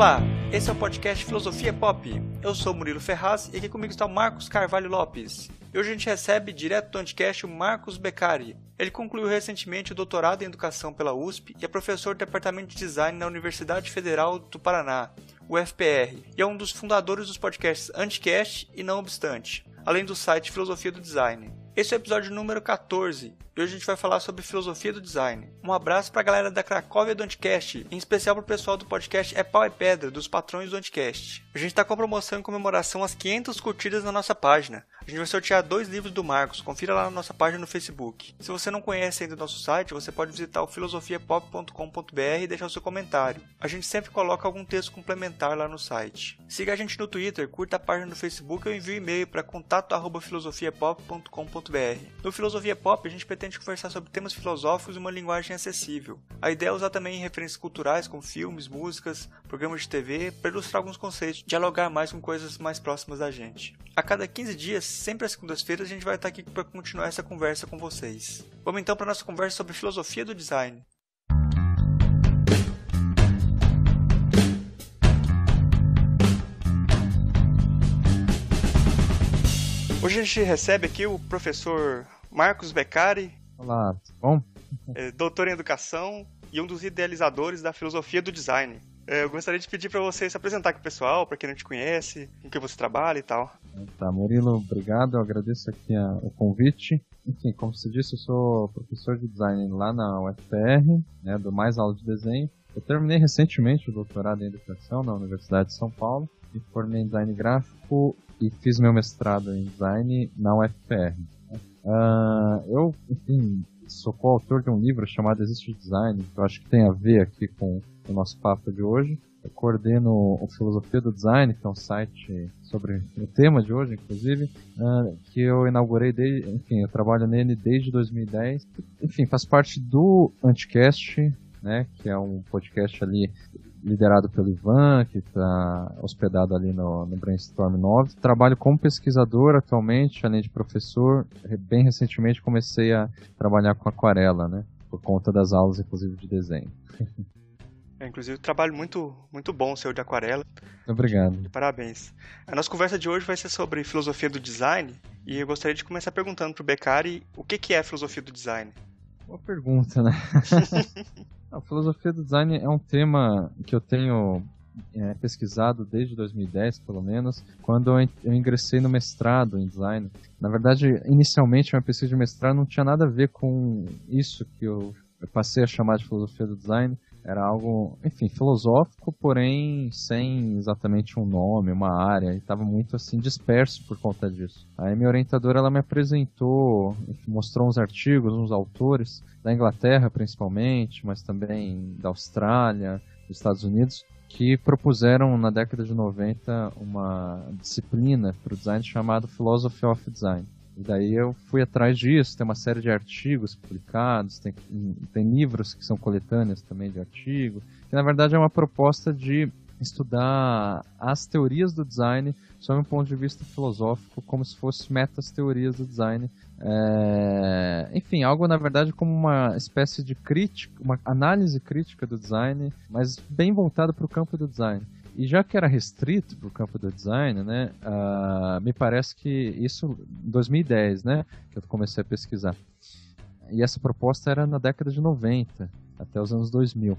Olá, esse é o podcast Filosofia Pop. Eu sou Murilo Ferraz e aqui comigo está o Marcos Carvalho Lopes. E hoje a gente recebe direto do Anticast o Marcos Beccari. Ele concluiu recentemente o doutorado em Educação pela USP e é professor do Departamento de Design na Universidade Federal do Paraná, UFPR, e é um dos fundadores dos podcasts Anticast e Não Obstante, além do site Filosofia do Design. Esse é o episódio número 14 e hoje a gente vai falar sobre filosofia do design. Um abraço para a galera da Cracóvia do Anticast, em especial para o pessoal do podcast É Pau é Pedra, dos patrões do Anticast. A gente está com a promoção em comemoração às 500 curtidas na nossa página. A gente vai sortear 2 livros do Marcos, confira lá na nossa página no Facebook. Se você não conhece ainda o nosso site, você pode visitar o filosofiapop.com.br e deixar o seu comentário. A gente sempre coloca algum texto complementar lá no site. Siga a gente no Twitter, curta a página no Facebook ou envie um e-mail para contato@filosofiapop.com.br. No Filosofia Pop, a gente pretende conversar sobre temas filosóficos e uma linguagem acessível. A ideia é usar também referências culturais como filmes, músicas, programas de TV, para ilustrar alguns conceitos, dialogar mais com coisas mais próximas da gente. A cada 15 dias, sempre às segundas-feiras, a gente vai estar aqui para continuar essa conversa com vocês. Vamos então para a nossa conversa sobre filosofia do design. Hoje a gente recebe aqui o professor Marcos Beccari. Olá, tudo bom? Doutor em Educação e um dos idealizadores da filosofia do design. Eu gostaria de pedir para você se apresentar aqui, pessoal, para quem não te conhece, com que você trabalha e tal. Tá, Murilo, obrigado, eu agradeço aqui o convite. Enfim, como você disse, eu sou professor de design lá na UFPR, né, dou mais aula de desenho. Eu terminei recentemente o doutorado em Educação na Universidade de São Paulo, me formei em design gráfico e fiz meu mestrado em design na UFPR. Eu, enfim, sou coautor de um livro chamado Existe Design, que eu acho que tem a ver aqui com o nosso papo de hoje. Eu coordeno o Filosofia do Design, que é um site sobre o tema de hoje, inclusive, que eu inaugurei eu trabalho nele desde 2010. Enfim, faz parte do Anticast, né, que é um podcast ali liderado pelo Ivan, que está hospedado ali no Brainstorm 9. Trabalho como pesquisador atualmente, além de professor. Bem recentemente comecei a trabalhar com aquarela, né, por conta das aulas, inclusive, de desenho. Inclusive, um trabalho muito, muito bom seu de aquarela. Obrigado. E parabéns. A nossa conversa de hoje vai ser sobre filosofia do design, e eu gostaria de começar perguntando para o Beccari o que é a filosofia do design. Boa pergunta, né? A filosofia do design é um tema que eu tenho pesquisado desde 2010, pelo menos, quando eu ingressei no mestrado em design. Na verdade, inicialmente, minha pesquisa de mestrado não tinha nada a ver com isso que eu passei a chamar de filosofia do design. Era algo, enfim, filosófico, porém sem exatamente um nome, uma área, e estava muito assim disperso por conta disso. Aí minha orientadora, ela me apresentou, mostrou uns artigos, uns autores da Inglaterra principalmente, mas também da Austrália, dos Estados Unidos, que propuseram na década de 90 uma disciplina para o design chamada Philosophy of Design. E daí eu fui atrás disso, tem uma série de artigos publicados, tem livros que são coletâneas também de artigos, que na verdade é uma proposta de estudar as teorias do design sob um ponto de vista filosófico, como se fossem metas-teorias do design. Enfim, algo na verdade como uma espécie de crítica, uma análise crítica do design, mas bem voltado para o campo do design. E já que era restrito para o campo do design, né, me parece que isso em 2010, né, que eu comecei a pesquisar. E essa proposta era na década de 90, até os anos 2000.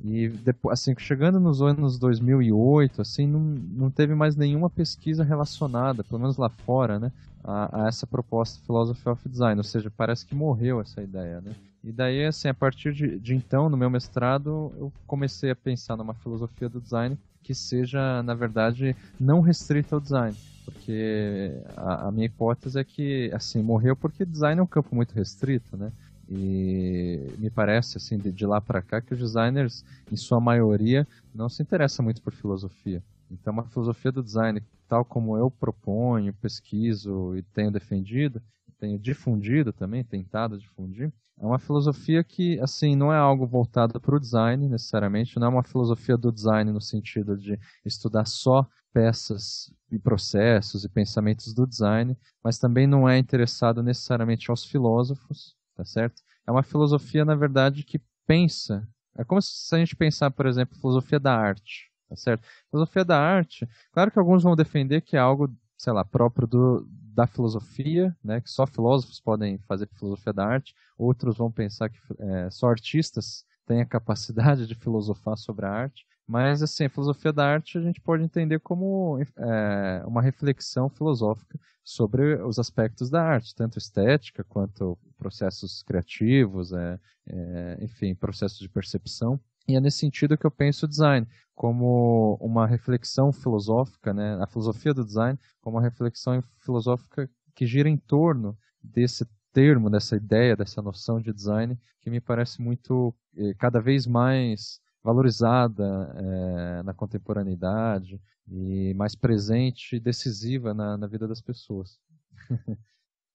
E depois, assim, chegando nos anos 2008, assim, não teve mais nenhuma pesquisa relacionada, pelo menos lá fora, né, a essa proposta Philosophy of Design, ou seja, parece que morreu essa ideia, né. E daí, assim, a partir de então, no meu mestrado, eu comecei a pensar numa filosofia do design que seja, na verdade, não restrita ao design. Porque a minha hipótese é que, assim, morreu porque design é um campo muito restrito, né? E me parece, assim, de lá para cá, que os designers, em sua maioria, não se interessam muito por filosofia. Então, uma filosofia do design, tal como eu proponho, pesquiso e tenho defendido, tenho difundido também, tentado difundir, é uma filosofia que, assim, não é algo voltado para o design, necessariamente, não é uma filosofia do design no sentido de estudar só peças e processos e pensamentos do design, mas também não é interessado necessariamente aos filósofos, tá certo? É uma filosofia, na verdade, que pensa, é como se a gente pensar, por exemplo, filosofia da arte, tá certo? Filosofia da arte, claro que alguns vão defender que é algo, sei lá, próprio da filosofia, né, que só filósofos podem fazer filosofia da arte, outros vão pensar que só artistas têm a capacidade de filosofar sobre a arte, mas assim, a filosofia da arte a gente pode entender como uma reflexão filosófica sobre os aspectos da arte, tanto estética quanto processos criativos, enfim, processos de percepção. E é nesse sentido que eu penso o design, como uma reflexão filosófica, né, a filosofia do design, como uma reflexão filosófica que gira em torno desse termo, dessa ideia, dessa noção de design, que me parece muito, cada vez mais valorizada na contemporaneidade e mais presente e decisiva na vida das pessoas.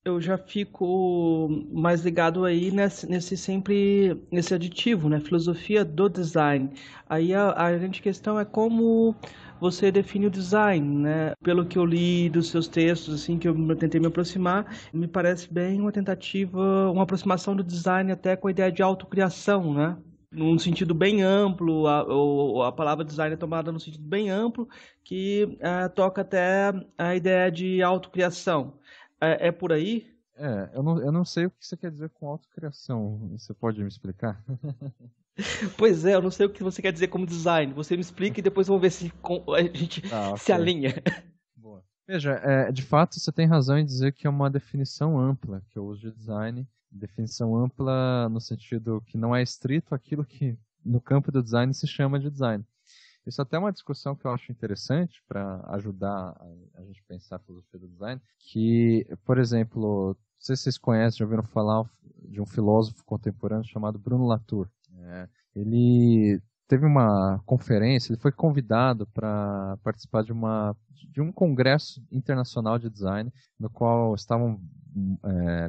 Eu já fico mais ligado aí nesse aditivo, né? Filosofia do design. Aí a grande questão é como você define o design, né? Pelo que eu li dos seus textos, assim, que eu tentei me aproximar, me parece bem uma tentativa, uma aproximação do design até com a ideia de autocriação, né? Num sentido bem amplo, a palavra design é tomada num sentido bem amplo, que toca até a ideia de autocriação. É por aí? Eu não sei o que você quer dizer com autocriação. Você pode me explicar? Pois é, eu não sei o que você quer dizer como design. Você me explica e depois vamos ver se a gente se alinha. Boa. Veja, de fato você tem razão em dizer que é uma definição ampla que eu uso de design. Definição ampla no sentido que não é estrito aquilo que no campo do design se chama de design. Isso até é uma discussão que eu acho interessante para ajudar a gente pensar a filosofia do design, que, por exemplo, não sei se vocês conhecem, já ouviram falar de um filósofo contemporâneo chamado Bruno Latour. Ele teve uma conferência, ele foi convidado para participar de um congresso internacional de design, no qual estavam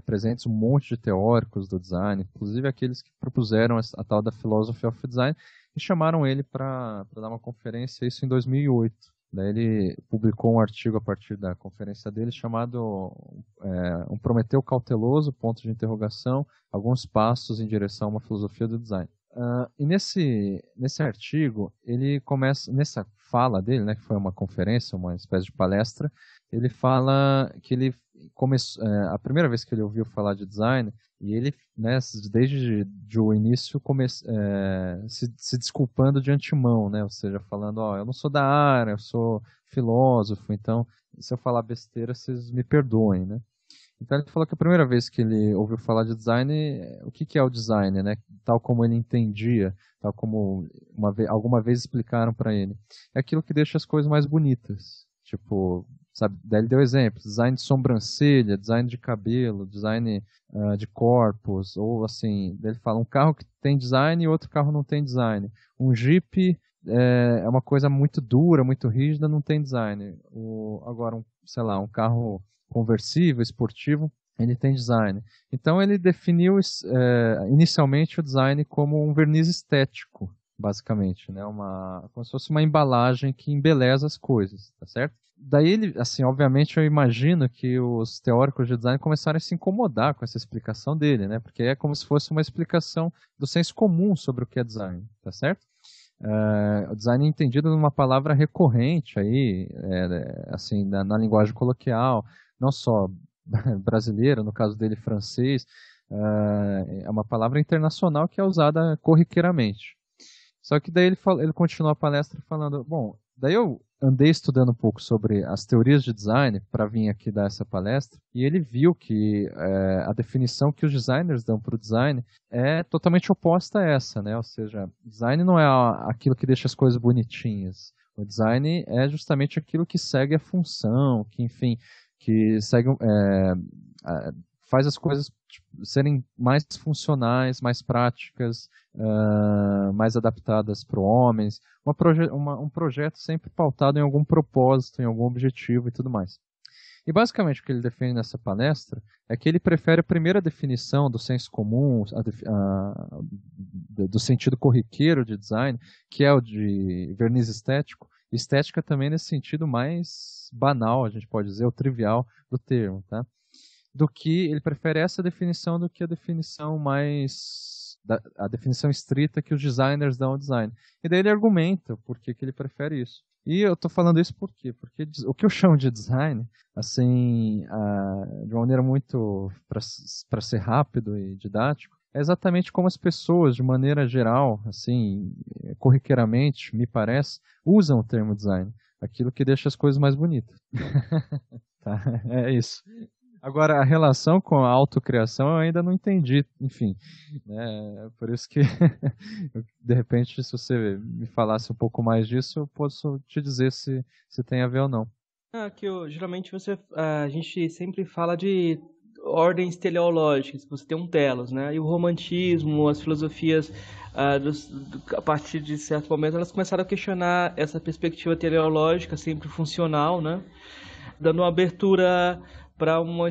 presentes um monte de teóricos do design, inclusive aqueles que propuseram a tal da Philosophy of Design, e chamaram ele para dar uma conferência, isso em 2008. Daí ele publicou um artigo a partir da conferência dele chamado Um Prometeu Cauteloso, ponto de interrogação, alguns passos em direção a uma filosofia do design. E nesse artigo, ele começa, nessa fala dele, né, que foi uma conferência, uma espécie de palestra, ele fala que ele começou, a primeira vez que ele ouviu falar de design, e ele, né, desde o início, se desculpando de antemão, né, ou seja, falando, eu não sou da área, eu sou filósofo, então, se eu falar besteira, vocês me perdoem, né. Então ele falou que a primeira vez que ele ouviu falar de design, o que é o design, né? Tal como ele entendia, tal como alguma vez explicaram para ele. É aquilo que deixa as coisas mais bonitas. Tipo, sabe? Daí ele deu exemplos: design de sobrancelha, design de cabelo, design de corpos, ou assim, daí ele fala um carro que tem design e outro carro não tem design. Um Jeep é uma coisa muito dura, muito rígida, não tem design. Agora, um carro conversível, esportivo, ele tem design. Então ele definiu inicialmente o design como um verniz estético, basicamente, né? Como se fosse uma embalagem que embeleza as coisas, tá certo? Daí ele, assim, obviamente eu imagino que os teóricos de design começaram a se incomodar com essa explicação dele, né? Porque é como se fosse uma explicação do senso comum sobre o que é design, tá certo? O design é entendido numa palavra recorrente aí, assim, na linguagem coloquial, não só brasileira, no caso dele francês, é uma palavra internacional que é usada corriqueiramente. Só que daí ele continuou a palestra falando, bom, daí eu andei estudando um pouco sobre as teorias de design para vir aqui dar essa palestra, e ele viu que a definição que os designers dão para o design é totalmente oposta a essa, né? Ou seja, design não é aquilo que deixa as coisas bonitinhas. O design é justamente aquilo que segue a função, que, enfim, que segue, faz as coisas serem mais funcionais, mais práticas, mais adaptadas para homens, um projeto sempre pautado em algum propósito, em algum objetivo e tudo mais. E basicamente o que ele defende nessa palestra é que ele prefere a primeira definição do senso comum, do sentido corriqueiro de design, que é o de verniz estético. Estética também nesse sentido mais banal, a gente pode dizer, ou trivial do termo, tá? Do que ele prefere essa definição do que a definição mais a definição estrita que os designers dão ao design. E daí ele argumenta por que ele prefere isso. E eu estou falando isso por quê? Porque o que eu chamo de design, assim, de uma maneira muito para ser rápido e didático, é exatamente como as pessoas, de maneira geral, assim, corriqueiramente, me parece, usam o termo design. Aquilo que deixa as coisas mais bonitas. Tá, é isso. Agora, a relação com a autocriação eu ainda não entendi, enfim. Por isso que, de repente, se você me falasse um pouco mais disso, eu posso te dizer se tem a ver ou não. Geralmente a gente sempre fala de ordens teleológicas, você tem um telos, né? E o romantismo, as filosofias, a partir de certo momento, elas começaram a questionar essa perspectiva teleológica, sempre funcional, né? Dando uma abertura para uma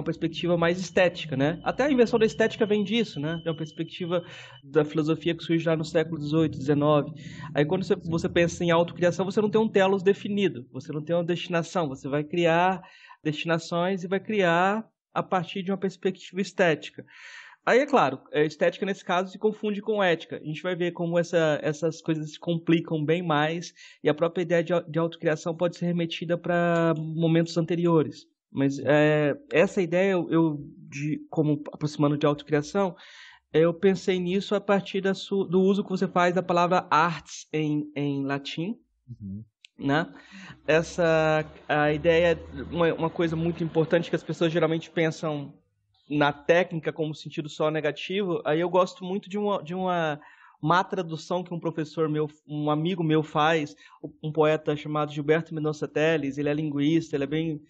perspectiva mais estética, né? Até a invenção da estética vem disso, né? É uma perspectiva da filosofia que surge lá no século XVIII, XIX. Aí quando você pensa em autocriação, você não tem um telos definido, você não tem uma destinação, você vai criar destinações e vai criar a partir de uma perspectiva estética. Aí, é claro, a estética nesse caso se confunde com ética. A gente vai ver como essas coisas se complicam bem mais e a própria ideia de autocriação pode ser remetida para momentos anteriores. Mas essa ideia, como aproximando de autocriação, eu pensei nisso a partir do uso que você faz da palavra artes em latim. Uhum. Né? A ideia, uma coisa muito importante que as pessoas geralmente pensam na técnica como sentido só negativo, aí eu gosto muito de uma má tradução que um professor meu, um amigo meu faz, um poeta chamado Gilberto Mendonça Telles, ele é linguista, ele é bem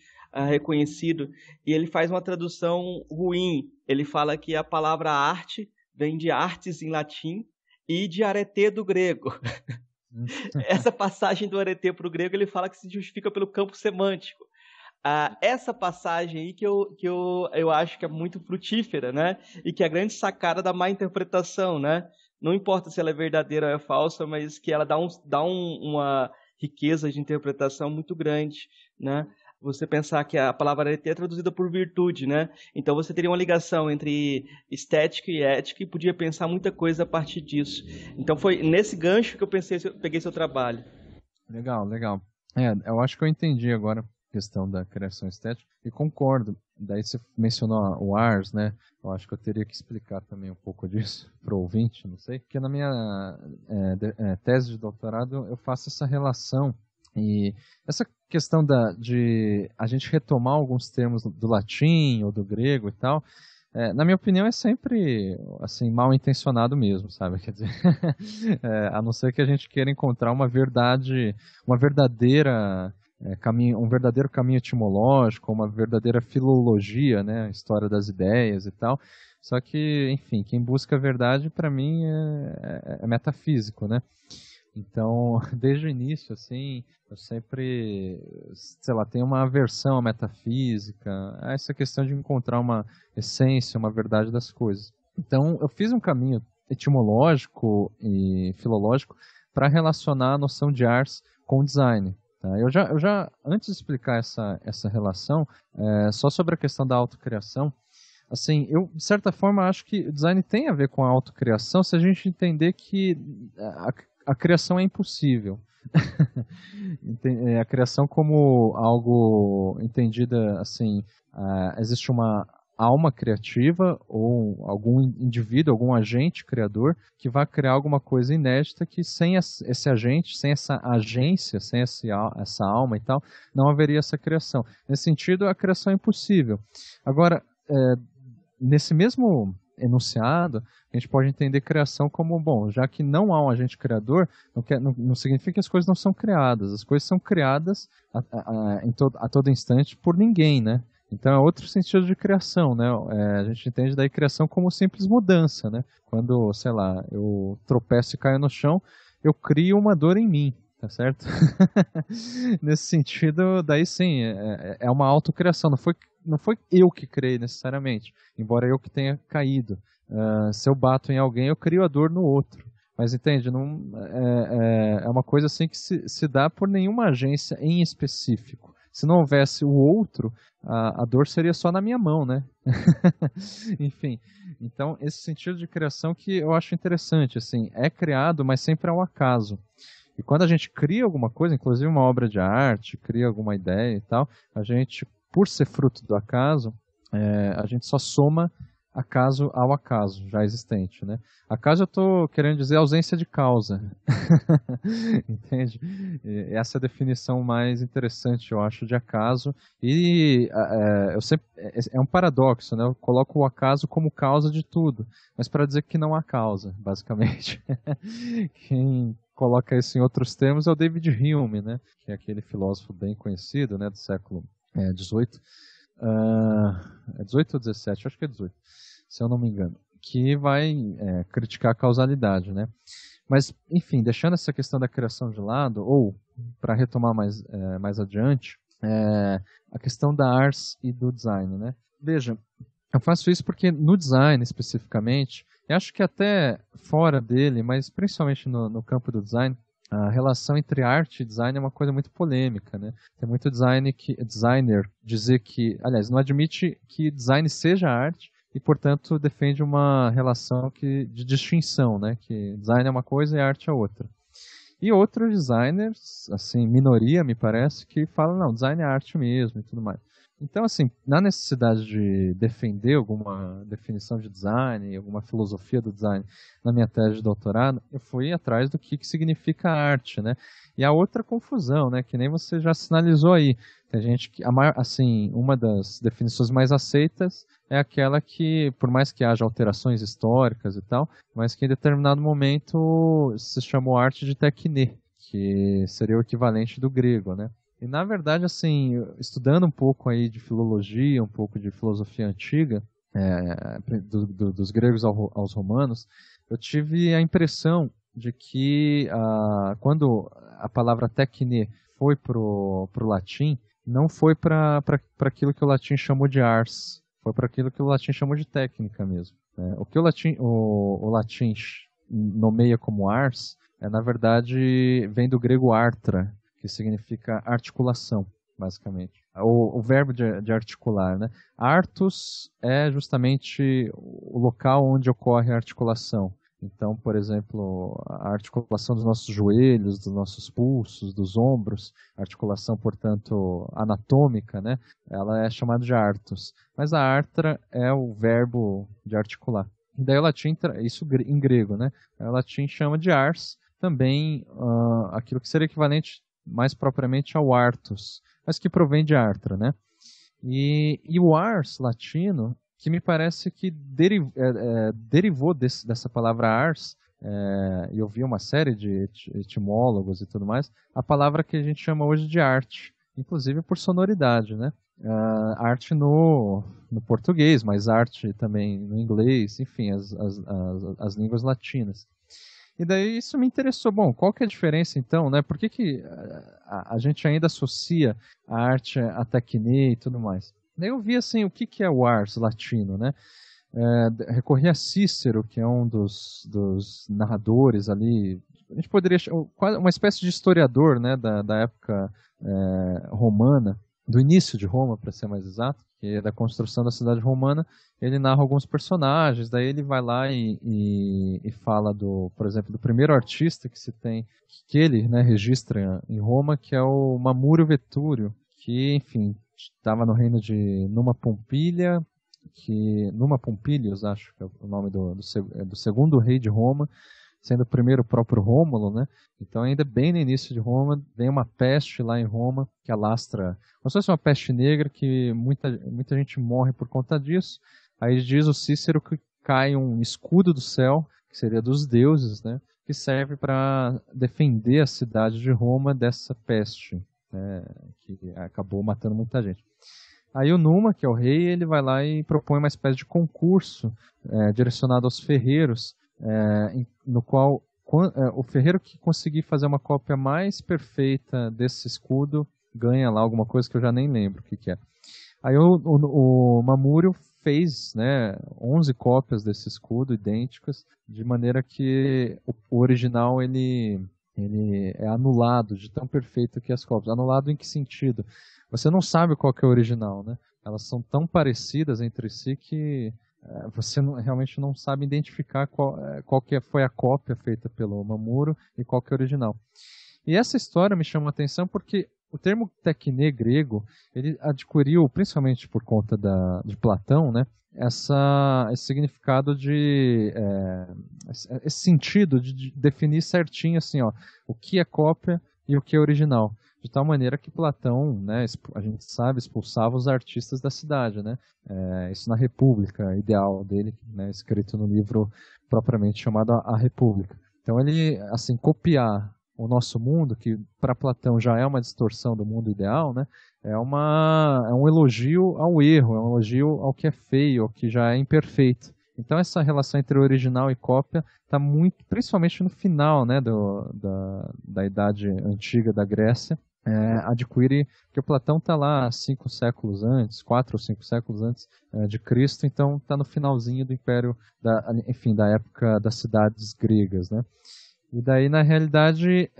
reconhecido, e ele faz uma tradução ruim. Ele fala que a palavra arte vem de artes em latim e de arete do grego. Essa passagem do arete para o grego, ele fala que se justifica pelo campo semântico. Essa passagem aí que eu acho que é muito frutífera, né? E que é a grande sacada da má interpretação, né? Não importa se ela é verdadeira ou é falsa, mas que ela dá uma riqueza de interpretação muito grande, né? Você pensar que a palavra arete é traduzida por virtude, né? Então você teria uma ligação entre estética e ética e podia pensar muita coisa a partir disso. Então foi nesse gancho que eu peguei seu trabalho. Legal. Eu acho que eu entendi agora questão da criação estética e concordo. Daí você mencionou o Ars, né? Eu acho que eu teria que explicar também um pouco disso para o ouvinte, não sei. Porque na minha tese de doutorado eu faço essa relação e essa questão de a gente retomar alguns termos do latim ou do grego e tal, na minha opinião é sempre assim, mal intencionado mesmo, sabe? Quer dizer, a não ser que a gente queira encontrar um verdadeiro caminho etimológico, uma verdadeira filologia, né, história das ideias e tal. Só que, enfim, quem busca a verdade, para mim, é metafísico, né? Então, desde o início, assim, eu sempre, tenho uma aversão à metafísica, a essa questão de encontrar uma essência, uma verdade das coisas. Então, eu fiz um caminho etimológico e filológico para relacionar a noção de ars com o design. Eu já antes de explicar essa relação, só sobre a questão da autocriação, assim, eu, de certa forma, acho que o design tem a ver com a autocriação se a gente entender que a criação é impossível. A criação como algo entendida, assim, existe uma alma criativa ou algum indivíduo, algum agente criador que vai criar alguma coisa inédita que sem esse agente, sem essa agência, sem essa alma e tal, não haveria essa criação. Nesse sentido, a criação é impossível. Agora, nesse mesmo enunciado, a gente pode entender criação como, bom, já que não há um agente criador, não significa que as coisas não são criadas. As coisas são criadas a todo instante por ninguém, né? Então é outro sentido de criação, né? A gente entende daí criação como simples mudança, né? Quando, sei lá, eu tropeço e caio no chão, eu crio uma dor em mim, tá certo? Nesse sentido, daí sim, é uma autocriação, não foi eu que criei necessariamente, embora eu que tenha caído. Se eu bato em alguém, eu crio a dor no outro. Mas entende, não, é uma coisa assim que se dá por nenhuma agência em específico. se não houvesse o outro, a dor seria só na minha mão, né? Enfim, então esse sentido de criação que eu acho interessante, assim, é criado, mas sempre é um acaso. E quando a gente cria alguma coisa, inclusive uma obra de arte, cria alguma ideia e tal, a gente, por ser fruto do acaso, a gente só soma acaso ao acaso já existente, né? Acaso eu estou querendo dizer ausência de causa. Entende? E essa é a definição mais interessante, eu acho, de acaso. E eu sempre, é um paradoxo, né? Eu coloco o acaso como causa de tudo, mas para dizer que não há causa, basicamente. Quem coloca isso em outros termos é o David Hume, né? Que é aquele filósofo bem conhecido, né? Do século XVIII. 18 ou 17, acho que é 18, se eu não me engano, que vai criticar a causalidade, né? Mas, enfim, deixando essa questão da criação de lado, ou, para retomar mais adiante, a questão da ars e do design, né? Veja, eu faço isso porque no design, especificamente, eu acho que até fora dele, mas principalmente no campo do design, a relação entre arte e design é uma coisa muito polêmica, né? Tem muito designer dizer que, aliás, não admite que design seja arte e, portanto, defende uma relação de distinção, né? Que design é uma coisa e arte é outra. E outros designers, assim, minoria, me parece, que falam, não, design é arte mesmo e tudo mais. Então, assim, na necessidade de defender alguma definição de design, alguma filosofia do design na minha tese de doutorado, eu fui atrás do que significa arte, né? E a outra confusão, né, que nem você já sinalizou aí. Tem gente que, assim, uma das definições mais aceitas é aquela que, por mais que haja alterações históricas e tal, mas que em determinado momento se chamou arte de tekné, que seria o equivalente do grego, né? E, na verdade, assim, estudando um pouco aí de filologia, um pouco de filosofia antiga, dos gregos aos romanos, eu tive a impressão de que quando a palavra tekné foi pro latim, não foi para aquilo que o latim chamou de ars, foi para aquilo que o latim chamou de técnica mesmo. O que o latim nomeia como ars, na verdade, vem do grego artra, que significa articulação, basicamente. O verbo de articular, né? Artus é justamente o local onde ocorre a articulação. Então, por exemplo, a articulação dos nossos joelhos, dos nossos pulsos, dos ombros, a articulação, portanto, anatômica, né? Ela é chamada de artus. Mas a artra é o verbo de articular. E daí o latim, isso em grego, né? O latim chama de ars, também aquilo que seria equivalente mais propriamente ao artus, mas que provém de artra, né? E o ars latino, que me parece que derivou dessa palavra ars, e eu vi uma série de etimólogos e tudo mais, a palavra que a gente chama hoje de arte, inclusive por sonoridade, né? Arte no português, mas arte também no inglês, enfim, as línguas latinas. E daí isso me interessou. Bom, qual que é a diferença então, né? Por que a gente ainda associa a arte a tekné e tudo mais? Daí eu vi assim, o que é o ars latino, né? Recorri a Cícero, que é um dos narradores ali, a gente poderia chamar uma espécie de historiador, né, da época romana, do início de Roma, para ser mais exato, que é da construção da cidade romana. Ele narra alguns personagens, daí ele vai lá e fala, por exemplo, do primeiro artista que se tem, que ele, né, registra em Roma, que é o Mamúrio Vetúrio, que, enfim, estava no reino de Numa Pompilius, acho que é o nome do segundo rei de Roma, sendo o primeiro o próprio Rômulo, né? Então, ainda bem no início de Roma, vem uma peste lá em Roma, que alastra, como se fosse uma peste negra, que muita gente morre por conta disso. Aí diz o Cícero que cai um escudo do céu, que seria dos deuses, né? Que serve para defender a cidade de Roma dessa peste, né? Que acabou matando muita gente. Aí o Numa, que é o rei, ele vai lá e propõe uma espécie de concurso direcionado aos ferreiros, no qual o ferreiro que conseguir fazer uma cópia mais perfeita desse escudo ganha lá alguma coisa que eu já nem lembro o que é. Aí o Mamúrio fez, né, 11 cópias desse escudo idênticas, de maneira que o original ele ele é anulado de tão perfeito que as cópias. Anulado em que sentido? Você não sabe qual que é o original, né? Elas são tão parecidas entre si que você realmente não sabe identificar qual que foi a cópia feita pelo Mamuro e qual que é o original. E essa história me chama a atenção porque o termo tecne grego, ele adquiriu, principalmente por conta de Platão, né, esse significado esse sentido de definir certinho assim, ó, o que é cópia e o que é original. De tal maneira que Platão, né, a gente sabe, expulsava os artistas da cidade, né? Isso na República Ideal dele, né, escrito no livro propriamente chamado A República. Então ele, assim, copiar o nosso mundo, que para Platão já é uma distorção do mundo ideal, né? É um elogio ao erro, é um elogio ao que é feio, ao que já é imperfeito. Então essa relação entre original e cópia está muito, principalmente no final, né, da Idade Antiga da Grécia, adquire, porque Platão está lá 5 séculos antes, 4 ou 5 séculos antes de Cristo, então está no finalzinho do Império, da época das cidades gregas, né? E daí, na realidade,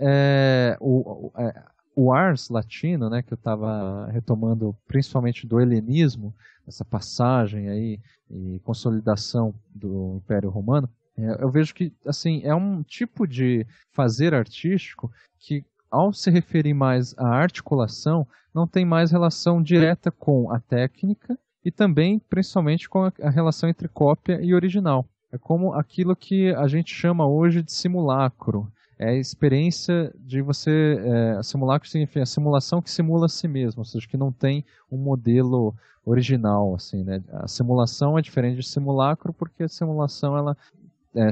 o ars latino, né, que eu estava retomando principalmente do helenismo, essa passagem aí e consolidação do Império Romano, eu vejo que assim é um tipo de fazer artístico que, ao se referir mais à articulação, não tem mais relação direta com a técnica e também, principalmente, com a relação entre cópia e original. É como aquilo que a gente chama hoje de simulacro. É a experiência de você... simulacro significa a simulação que simula a si mesmo, ou seja, que não tem um modelo original. Assim, né? A simulação é diferente de simulacro porque a simulação,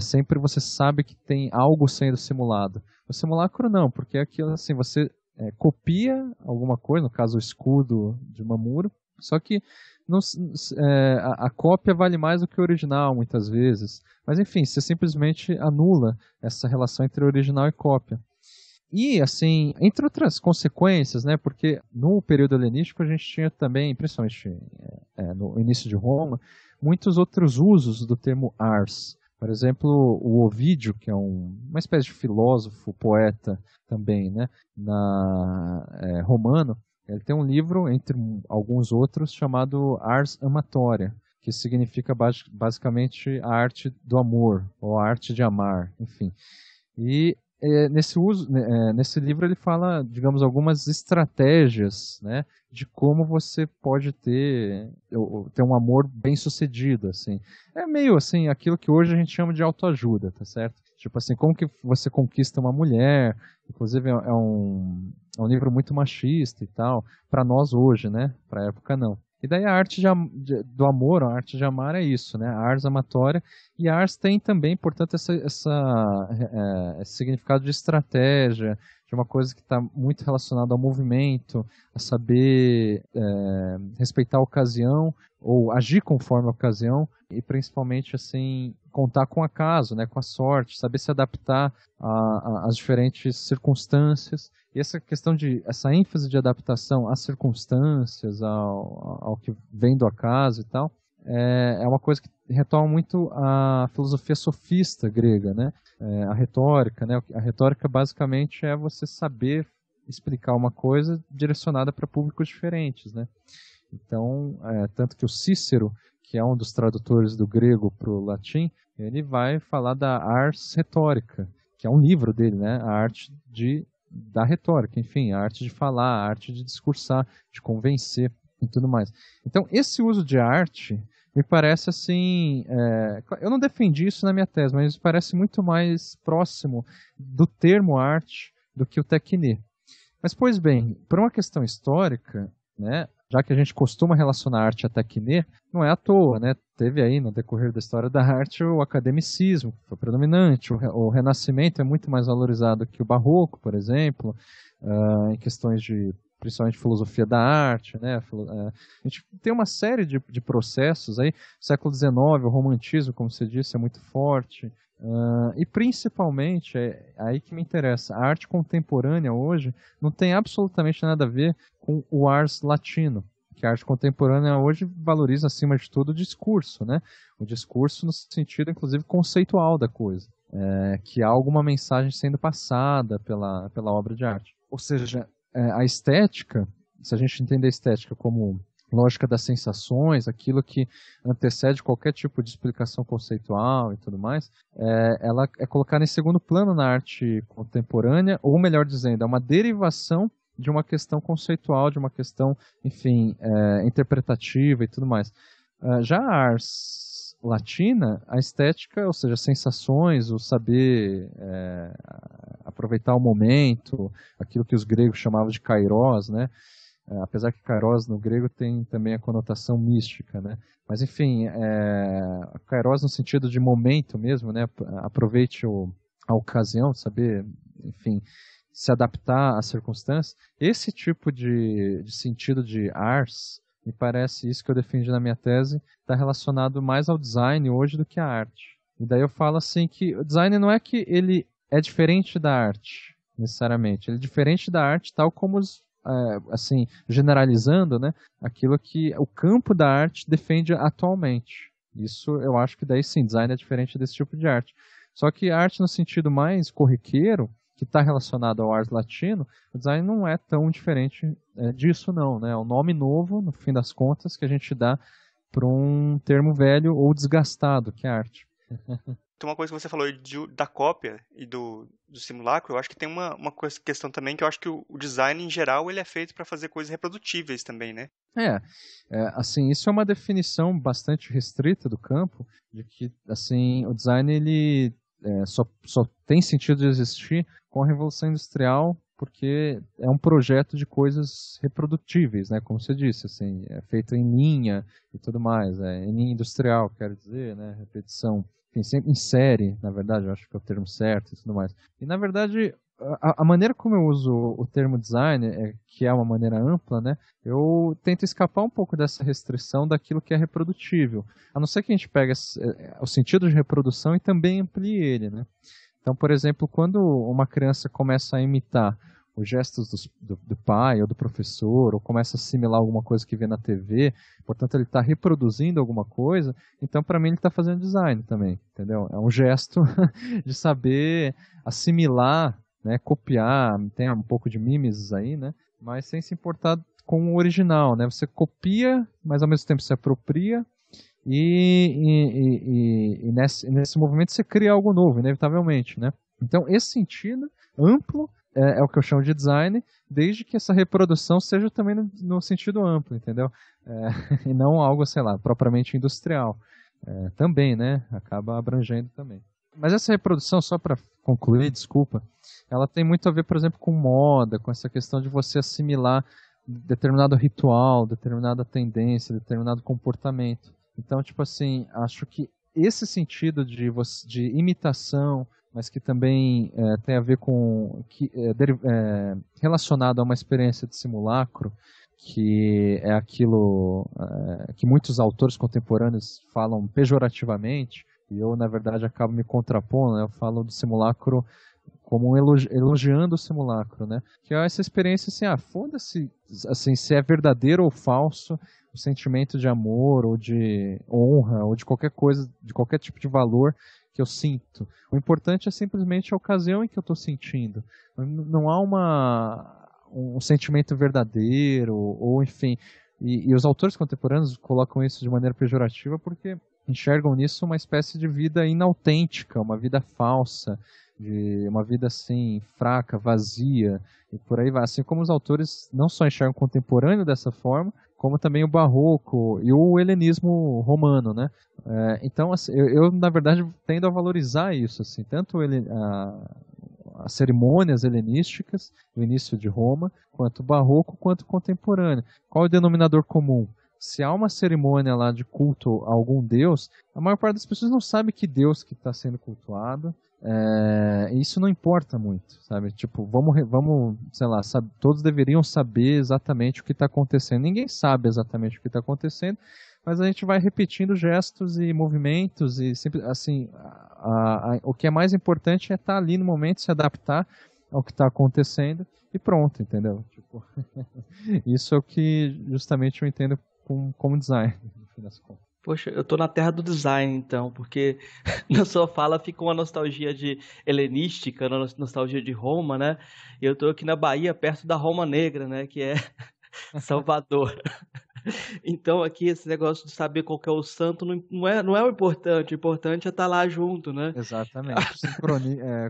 sempre você sabe que tem algo sendo simulado. O simulacro não, porque é aquilo assim, você copia alguma coisa, no caso o escudo de Mamuro, só que a cópia vale mais do que o original, muitas vezes. Mas, enfim, você simplesmente anula essa relação entre original e cópia. E, assim, entre outras consequências, né, porque no período helenístico a gente tinha também, principalmente no início de Roma, muitos outros usos do termo ars. Por exemplo, o Ovídio, que é uma espécie de filósofo, poeta também, né, romano, ele tem um livro, entre alguns outros, chamado Ars Amatoria, que significa basicamente a arte do amor, ou a arte de amar, enfim. E nesse livro ele fala, digamos, algumas estratégias, né, de como você pode ter um amor bem sucedido, assim. É meio assim, aquilo que hoje a gente chama de autoajuda, tá certo? Tipo assim, como que você conquista uma mulher, inclusive é um livro muito machista e tal, para nós hoje, né? Para a época não. E daí a arte do amor, a arte de amar é isso, né? A ars amatória. E a ars tem também, portanto, esse significado de estratégia, de uma coisa que está muito relacionada ao movimento, a saber respeitar a ocasião, ou agir conforme a ocasião, e principalmente, assim, contar com o acaso, né? Com a sorte, saber se adaptar às diferentes circunstâncias. E essa ênfase de adaptação às circunstâncias, ao que vem do acaso e tal, é uma coisa que retoma muito a filosofia sofista grega, né? A retórica, né? A retórica basicamente é você saber explicar uma coisa direcionada para públicos diferentes, né? Então, tanto que o Cícero, que é um dos tradutores do grego para o latim, ele vai falar da ars retórica, que é um livro dele, né? A arte da retórica, enfim, a arte de falar, a arte de discursar, de convencer e tudo mais. Então, esse uso de arte me parece assim... eu não defendi isso na minha tese, mas me parece muito mais próximo do termo arte do que o tecne. Mas, pois bem, por uma questão histórica, né, já que a gente costuma relacionar arte a tecne, não é à toa, né? Teve aí, no decorrer da história da arte, o academicismo, que foi predominante, o Renascimento é muito mais valorizado que o Barroco, por exemplo, em questões de, principalmente, filosofia da arte, né? A gente tem uma série de processos aí, século XIX, o romantismo, como você disse, é muito forte, e principalmente, é aí que me interessa, a arte contemporânea hoje não tem absolutamente nada a ver com o ars latino, que a arte contemporânea hoje valoriza, acima de tudo, o discurso, né? O discurso no sentido, inclusive, conceitual da coisa. que há alguma mensagem sendo passada pela obra de arte. Ou seja, a estética, se a gente entender a estética como lógica das sensações, aquilo que antecede qualquer tipo de explicação conceitual e tudo mais, ela é colocada em segundo plano na arte contemporânea, ou melhor dizendo, é uma derivação de uma questão conceitual, de uma questão, enfim, interpretativa e tudo mais. Já a ars latina, a estética, ou seja, as sensações, o saber aproveitar o momento, aquilo que os gregos chamavam de kairos, né? Apesar que kairos no grego tem também a conotação mística, né? Mas enfim, kairos no sentido de momento mesmo, né? Aproveite a ocasião, saber, enfim, se adaptar às circunstâncias. Esse tipo de sentido de ars, me parece isso que eu defendi na minha tese, está relacionado mais ao design hoje do que à arte. E daí eu falo assim que o design não é que ele é diferente da arte, necessariamente. Ele é diferente da arte tal como assim, generalizando, né, aquilo que o campo da arte defende atualmente. Isso eu acho que daí sim, design é diferente desse tipo de arte. Só que a arte no sentido mais corriqueiro, que está relacionado ao ars latino, o design não é tão diferente disso não, né? É um nome novo, no fim das contas, que a gente dá para um termo velho ou desgastado, que é arte. Então, uma coisa que você falou da cópia e do simulacro, eu acho que tem uma questão também que eu acho que o design, em geral, ele é feito para fazer coisas reprodutíveis também, né? Assim, isso é uma definição bastante restrita do campo, de que, assim, o design, ele só tem sentido de existir com a Revolução Industrial, porque é um projeto de coisas reprodutíveis, né? Como você disse, assim, é feito em linha e tudo mais, em linha industrial, quero dizer, né? Repetição, enfim, sempre em série, na verdade, eu acho que é o termo certo e tudo mais. E, na verdade, a maneira como eu uso o termo design, que é uma maneira ampla, né? Eu tento escapar um pouco dessa restrição daquilo que é reprodutível. A não ser que a gente pegue o sentido de reprodução e também amplie ele, né? Então, por exemplo, quando uma criança começa a imitar os gestos do pai ou do professor, ou começa a assimilar alguma coisa que vê na TV, portanto ele está reproduzindo alguma coisa, então para mim ele está fazendo design também, entendeu? É um gesto de saber assimilar, né, copiar, tem um pouco de mimesis aí, né, mas sem se importar com o original, né? Você copia, mas ao mesmo tempo se apropria, e nesse movimento você cria algo novo, inevitavelmente, né? Então, esse sentido amplo é o que eu chamo de design, desde que essa reprodução seja também no sentido amplo, entendeu? E não algo, sei lá, propriamente industrial. Também, né? Acaba abrangendo também. Mas essa reprodução, só para concluir, desculpa, ela tem muito a ver, por exemplo, com moda, com essa questão de você assimilar determinado ritual, determinada tendência, determinado comportamento. Então, tipo assim, acho que esse sentido de imitação, mas que também tem a ver com relacionado a uma experiência de simulacro, que é aquilo que muitos autores contemporâneos falam pejorativamente, e eu, na verdade, acabo me contrapondo, né? Eu falo do simulacro como elogiando o simulacro, né? Que é essa experiência assim, foda-se assim, se é verdadeiro ou falso, o sentimento de amor, ou de honra, ou de qualquer coisa, de qualquer tipo de valor que eu sinto. O importante é simplesmente a ocasião em que eu estou sentindo. Não há um sentimento verdadeiro, ou enfim. E os autores contemporâneos colocam isso de maneira pejorativa porque enxergam nisso uma espécie de vida inautêntica, uma vida falsa, de uma vida assim, fraca, vazia, e por aí vai. Assim como os autores não só enxergam o contemporâneo dessa forma, como também o barroco e o helenismo romano, né? Então, assim, eu, na verdade, tendo a valorizar isso, assim, tanto as cerimônias helenísticas, do início de Roma, quanto o barroco, quanto o contemporâneo. Qual é o denominador comum? Se há uma cerimônia lá de culto a algum deus, a maior parte das pessoas não sabe que deus que está sendo cultuado. Isso não importa muito, sabe? Tipo, vamos, sei lá, todos deveriam saber exatamente o que está acontecendo. Ninguém sabe exatamente o que está acontecendo, mas a gente vai repetindo gestos e movimentos e sempre, assim, o que é mais importante é estar ali no momento, se adaptar ao que está acontecendo e pronto, entendeu? Tipo, isso é o que justamente eu entendo como design, no fim das contas. Poxa, eu tô na terra do design, então, porque na sua fala fica uma nostalgia de helenística, nostalgia de Roma, né? E eu tô aqui na Bahia, perto da Roma Negra, né? Que é Salvador. Então, aqui, esse negócio de saber qual que é o santo não é o importante é estar lá junto, né? Exatamente.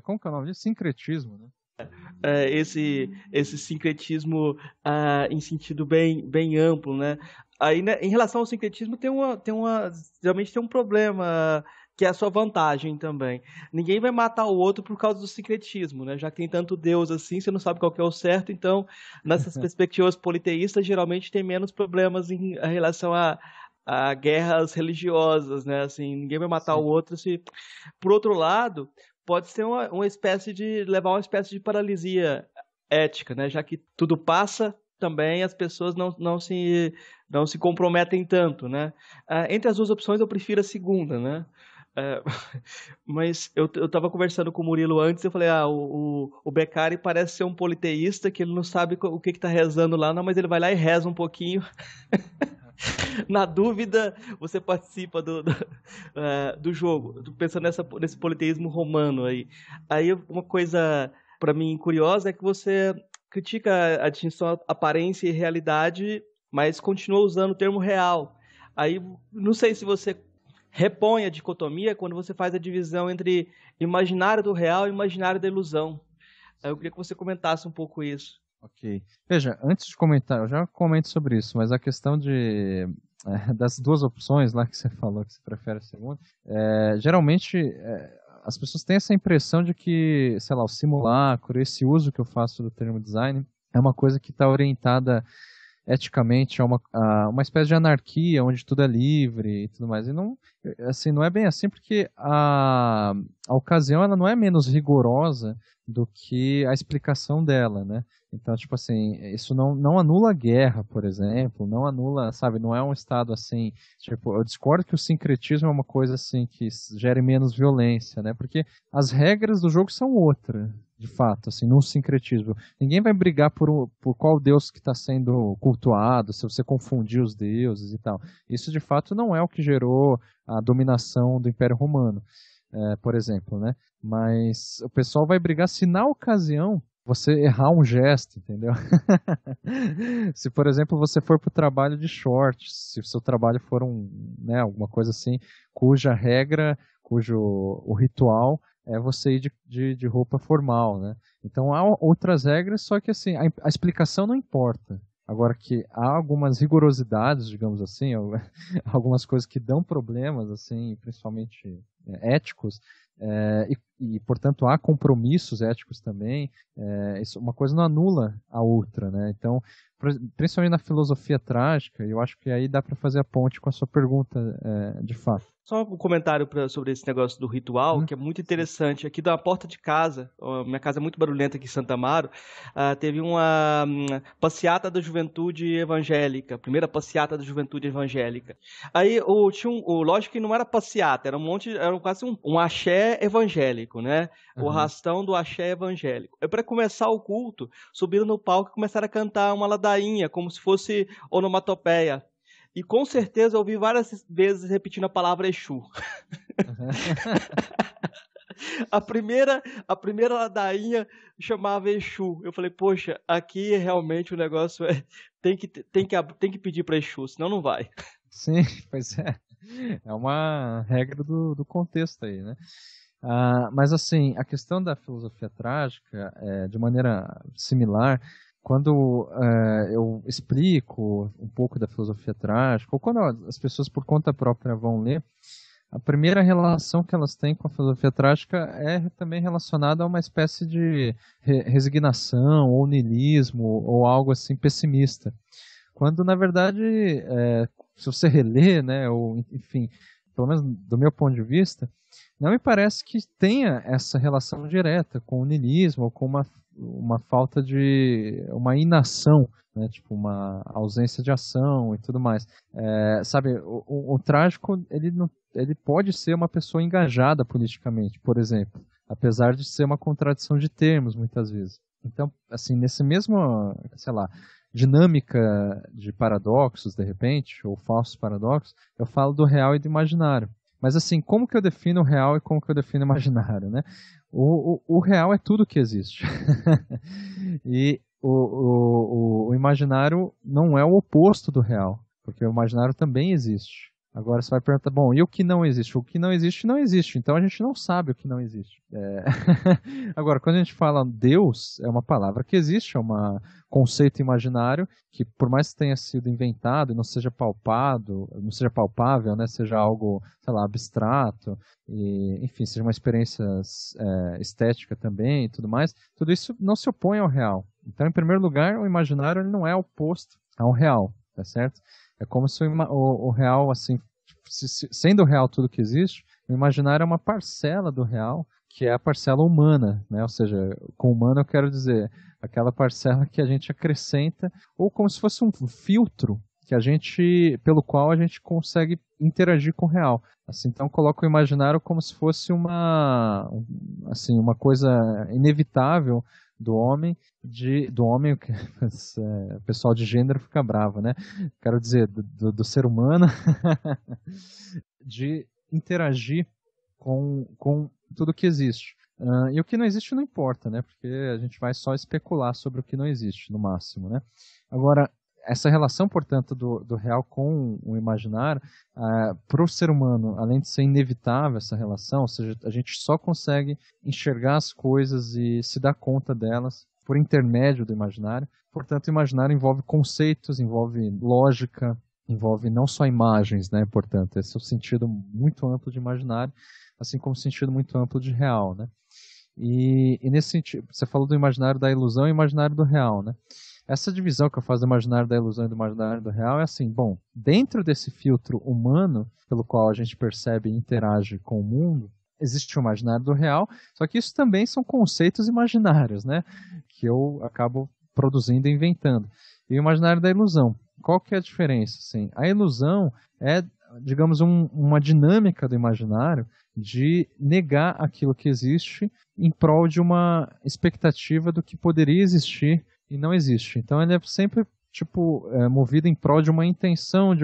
Como que é o nome disso? Sincretismo, né? Esse sincretismo em sentido bem amplo, né? Aí, né, em relação ao sincretismo, geralmente tem um problema que é a sua vantagem também. Ninguém vai matar o outro por causa do sincretismo, né? Já que tem tanto Deus assim, você não sabe qual que é o certo, então, nessas perspectivas politeístas, geralmente tem menos problemas em relação a guerras religiosas, né? Assim, ninguém vai matar Sim. o outro se... Por outro lado, pode ser uma espécie de levar uma espécie de paralisia ética, né? Já que tudo passa, também as pessoas não se comprometem tanto, né? Entre as duas opções, eu prefiro a segunda, né? Mas eu estava conversando com o Murilo antes, eu falei, o Beccari parece ser um politeísta, que ele não sabe o que está rezando lá, não, mas ele vai lá e reza um pouquinho. Na dúvida, você participa do jogo. Tô pensando nesse politeísmo romano aí. Aí uma coisa, para mim, curiosa é que você critica a distinção aparência e realidade, mas continua usando o termo real. Aí, não sei se você repõe a dicotomia quando você faz a divisão entre imaginário do real e imaginário da ilusão. Aí eu queria que você comentasse um pouco isso. Ok. Veja, antes de comentar, eu já comento sobre isso, mas a questão das duas opções lá que você falou, que você prefere a segunda, geralmente as pessoas têm essa impressão de que, sei lá, o simulacro, esse uso que eu faço do termo design, é uma coisa que está orientada eticamente a uma espécie de anarquia, onde tudo é livre e tudo mais. E não, assim, não é bem assim, porque a ocasião ela não é menos rigorosa do que a explicação dela, né? Então, tipo assim, isso não anula a guerra, por exemplo, não anula, sabe, não é um estado assim, tipo, eu discordo que o sincretismo é uma coisa assim que gere menos violência, né? Porque as regras do jogo são outras, de fato, assim, num sincretismo. Ninguém vai brigar por qual deus que está sendo cultuado, se você confundir os deuses e tal. Isso, de fato, não é o que gerou a dominação do Império Romano, por exemplo, né? Mas o pessoal vai brigar se na ocasião você errar um gesto, entendeu? Se, por exemplo, você for para o trabalho de shorts, se o seu trabalho for alguma coisa assim, cujo o ritual é você ir de roupa formal, né? Então há outras regras, só que assim, a explicação não importa. Agora que há algumas rigorosidades, digamos assim, algumas coisas que dão problemas, assim, principalmente éticos, portanto há compromissos éticos também, uma coisa não anula a outra, né? Então, principalmente na filosofia trágica, eu acho que aí dá para fazer a ponte com a sua pergunta, de fato. Só um comentário sobre esse negócio do ritual, que é muito interessante. Aqui da porta de casa, minha casa é muito barulhenta aqui em Santa Amaro, teve uma passeata da juventude evangélica, primeira passeata da juventude evangélica. Aí lógico que não era passeata, era quase um axé evangélico, né? O arrastão do axé evangélico. Para começar o culto, subiram no palco e começaram a cantar uma ladainha, como se fosse onomatopeia. E com certeza eu ouvi várias vezes repetindo a palavra Exu. A primeira ladainha chamava Exu. Eu falei, poxa, aqui realmente o negócio tem que pedir para Exu, senão não vai. Sim, pois é. É uma regra do contexto aí, né? Mas assim, a questão da filosofia trágica, de maneira similar, quando eu explico um pouco da filosofia trágica, ou quando as pessoas por conta própria vão ler, a primeira relação que elas têm com a filosofia trágica é também relacionada a uma espécie de resignação, ou niilismo, ou algo assim pessimista. Quando, na verdade, se você reler, né, ou enfim, pelo menos do meu ponto de vista, não me parece que tenha essa relação direta com o niilismo, ou com uma falta uma inação, né, tipo uma ausência de ação e tudo mais. Sabe, o trágico, ele pode ser uma pessoa engajada politicamente, por exemplo, apesar de ser uma contradição de termos, muitas vezes. Então, assim, nesse mesmo, sei lá, dinâmica de paradoxos, de repente, ou falsos paradoxos, eu falo do real e do imaginário. Mas assim, como que eu defino o real e como que eu defino o imaginário, né? O real é tudo que existe. E o imaginário não é o oposto do real, porque o imaginário também existe. Agora você vai perguntar, bom, e o que não existe? O que não existe, não existe. Então a gente não sabe o que não existe. Agora, quando a gente fala Deus, é uma palavra que existe, é um conceito imaginário que, por mais que tenha sido inventado e não seja palpado, não seja palpável, né, seja algo, sei lá, abstrato, e, enfim, seja uma experiência estética também e tudo mais, tudo isso não se opõe ao real. Então, em primeiro lugar, o imaginário ele não é oposto ao real, tá certo? É como se o real, assim, sendo real tudo que existe, o imaginário é uma parcela do real, que é a parcela humana, né? Ou seja, com humano eu quero dizer aquela parcela que a gente acrescenta, ou como se fosse um filtro pelo qual a gente consegue interagir com o real. Assim, então coloco o imaginário como se fosse uma coisa inevitável do homem, o pessoal de gênero fica bravo, né? Quero dizer, do ser humano, de interagir com tudo que existe. E o que não existe não importa, né? Porque a gente vai só especular sobre o que não existe, no máximo, né? Agora, essa relação, portanto, do real com o imaginário, para o ser humano, além de ser inevitável essa relação, ou seja, a gente só consegue enxergar as coisas e se dar conta delas por intermédio do imaginário. Portanto, o imaginário envolve conceitos, envolve lógica, envolve não só imagens, né? Portanto, esse é o sentido muito amplo de imaginário, assim como o sentido muito amplo de real, né? E nesse sentido, você falou do imaginário da ilusão e imaginário do real, né? Essa divisão que eu faço do imaginário da ilusão e do imaginário do real é assim, bom, dentro desse filtro humano, pelo qual a gente percebe e interage com o mundo, existe o imaginário do real, só que isso também são conceitos imaginários, né? Que eu acabo produzindo e inventando. E o imaginário da ilusão. Qual que é a diferença? Assim, a ilusão é, digamos, uma dinâmica do imaginário de negar aquilo que existe em prol de uma expectativa do que poderia existir e não existe. Então ele é sempre movido em prol de uma intenção,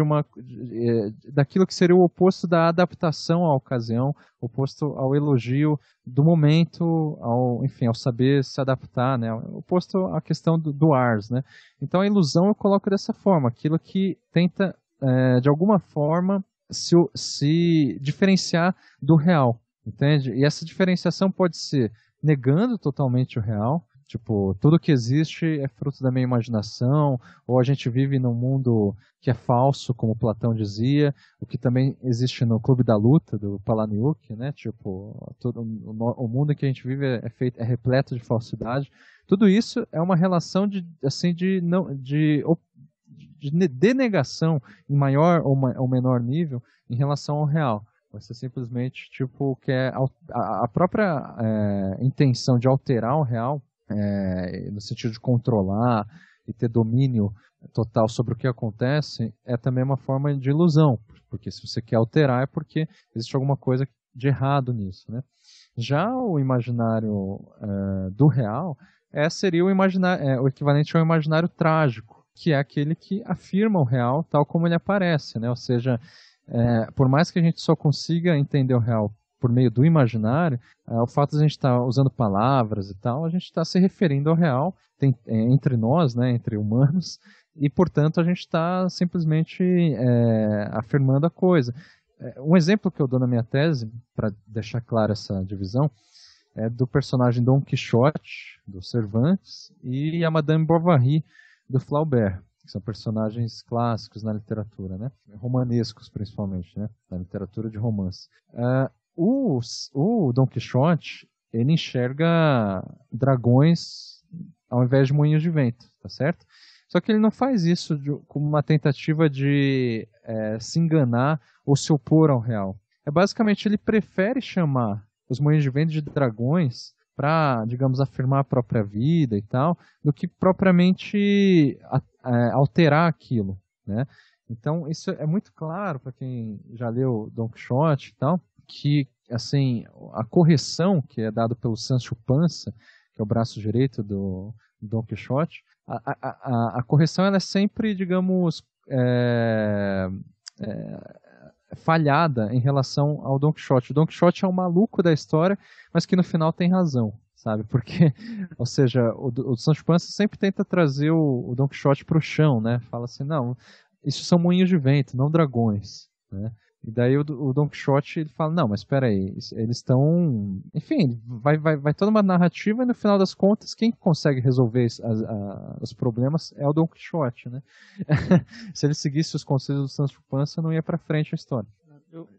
daquilo que seria o oposto da adaptação à ocasião, oposto ao elogio do momento, ao saber se adaptar, né? Oposto à questão do ars, né? Então a ilusão eu coloco dessa forma, aquilo que tenta, de alguma forma, se diferenciar do real, entende? E essa diferenciação pode ser negando totalmente o real, tipo, tudo que existe é fruto da minha imaginação, ou a gente vive num mundo que é falso, como Platão dizia, o que também existe no Clube da Luta, do Palahniuk, né? Tipo, o mundo em que a gente vive é repleto de falsidade. Tudo isso é uma relação de denegação em maior ou menor nível em relação ao real. Você simplesmente quer a própria intenção de alterar o real, no sentido de controlar e ter domínio total sobre o que acontece, é também uma forma de ilusão, porque se você quer alterar é porque existe alguma coisa de errado nisso, né? Já o imaginário do real seria o equivalente ao imaginário trágico, que é aquele que afirma o real tal como ele aparece, né? Ou seja, por mais que a gente só consiga entender o real por meio do imaginário, o fato de a gente estar usando palavras e tal, a gente está se referindo ao real entre nós, né, entre humanos, e portanto a gente está simplesmente afirmando a coisa. Um exemplo que eu dou na minha tese, para deixar clara essa divisão, é do personagem Dom Quixote, do Cervantes, e a Madame Bovary, do Flaubert, que são personagens clássicos na literatura, né? Romanescos principalmente, né? Na literatura de romance. O Dom Quixote, ele enxerga dragões ao invés de moinhos de vento, tá certo? Só que ele não faz isso como uma tentativa de se enganar ou se opor ao real. Basicamente, ele prefere chamar os moinhos de vento de dragões para, digamos, afirmar a própria vida e tal, do que propriamente alterar aquilo, né? Então, isso é muito claro para quem já leu Dom Quixote e tal, que, assim, a correção que é dada pelo Sancho Panza, que é o braço direito do Dom Quixote, A correção ela é sempre, digamos, falhada em relação ao Don Quixote. O Don Quixote é o maluco da história, mas que no final tem razão, sabe? Porque, ou seja, o Sancho Panza sempre tenta trazer o Don Quixote para o chão, né? Fala assim, não, isso são moinhos de vento, não dragões, né? E daí o Don Quixote ele fala, não, mas espera aí, eles estão... Enfim, vai toda uma narrativa e no final das contas, quem consegue resolver os problemas é o Don Quixote, né? Se ele seguisse os conselhos do Sancho Panza, não ia pra frente a história.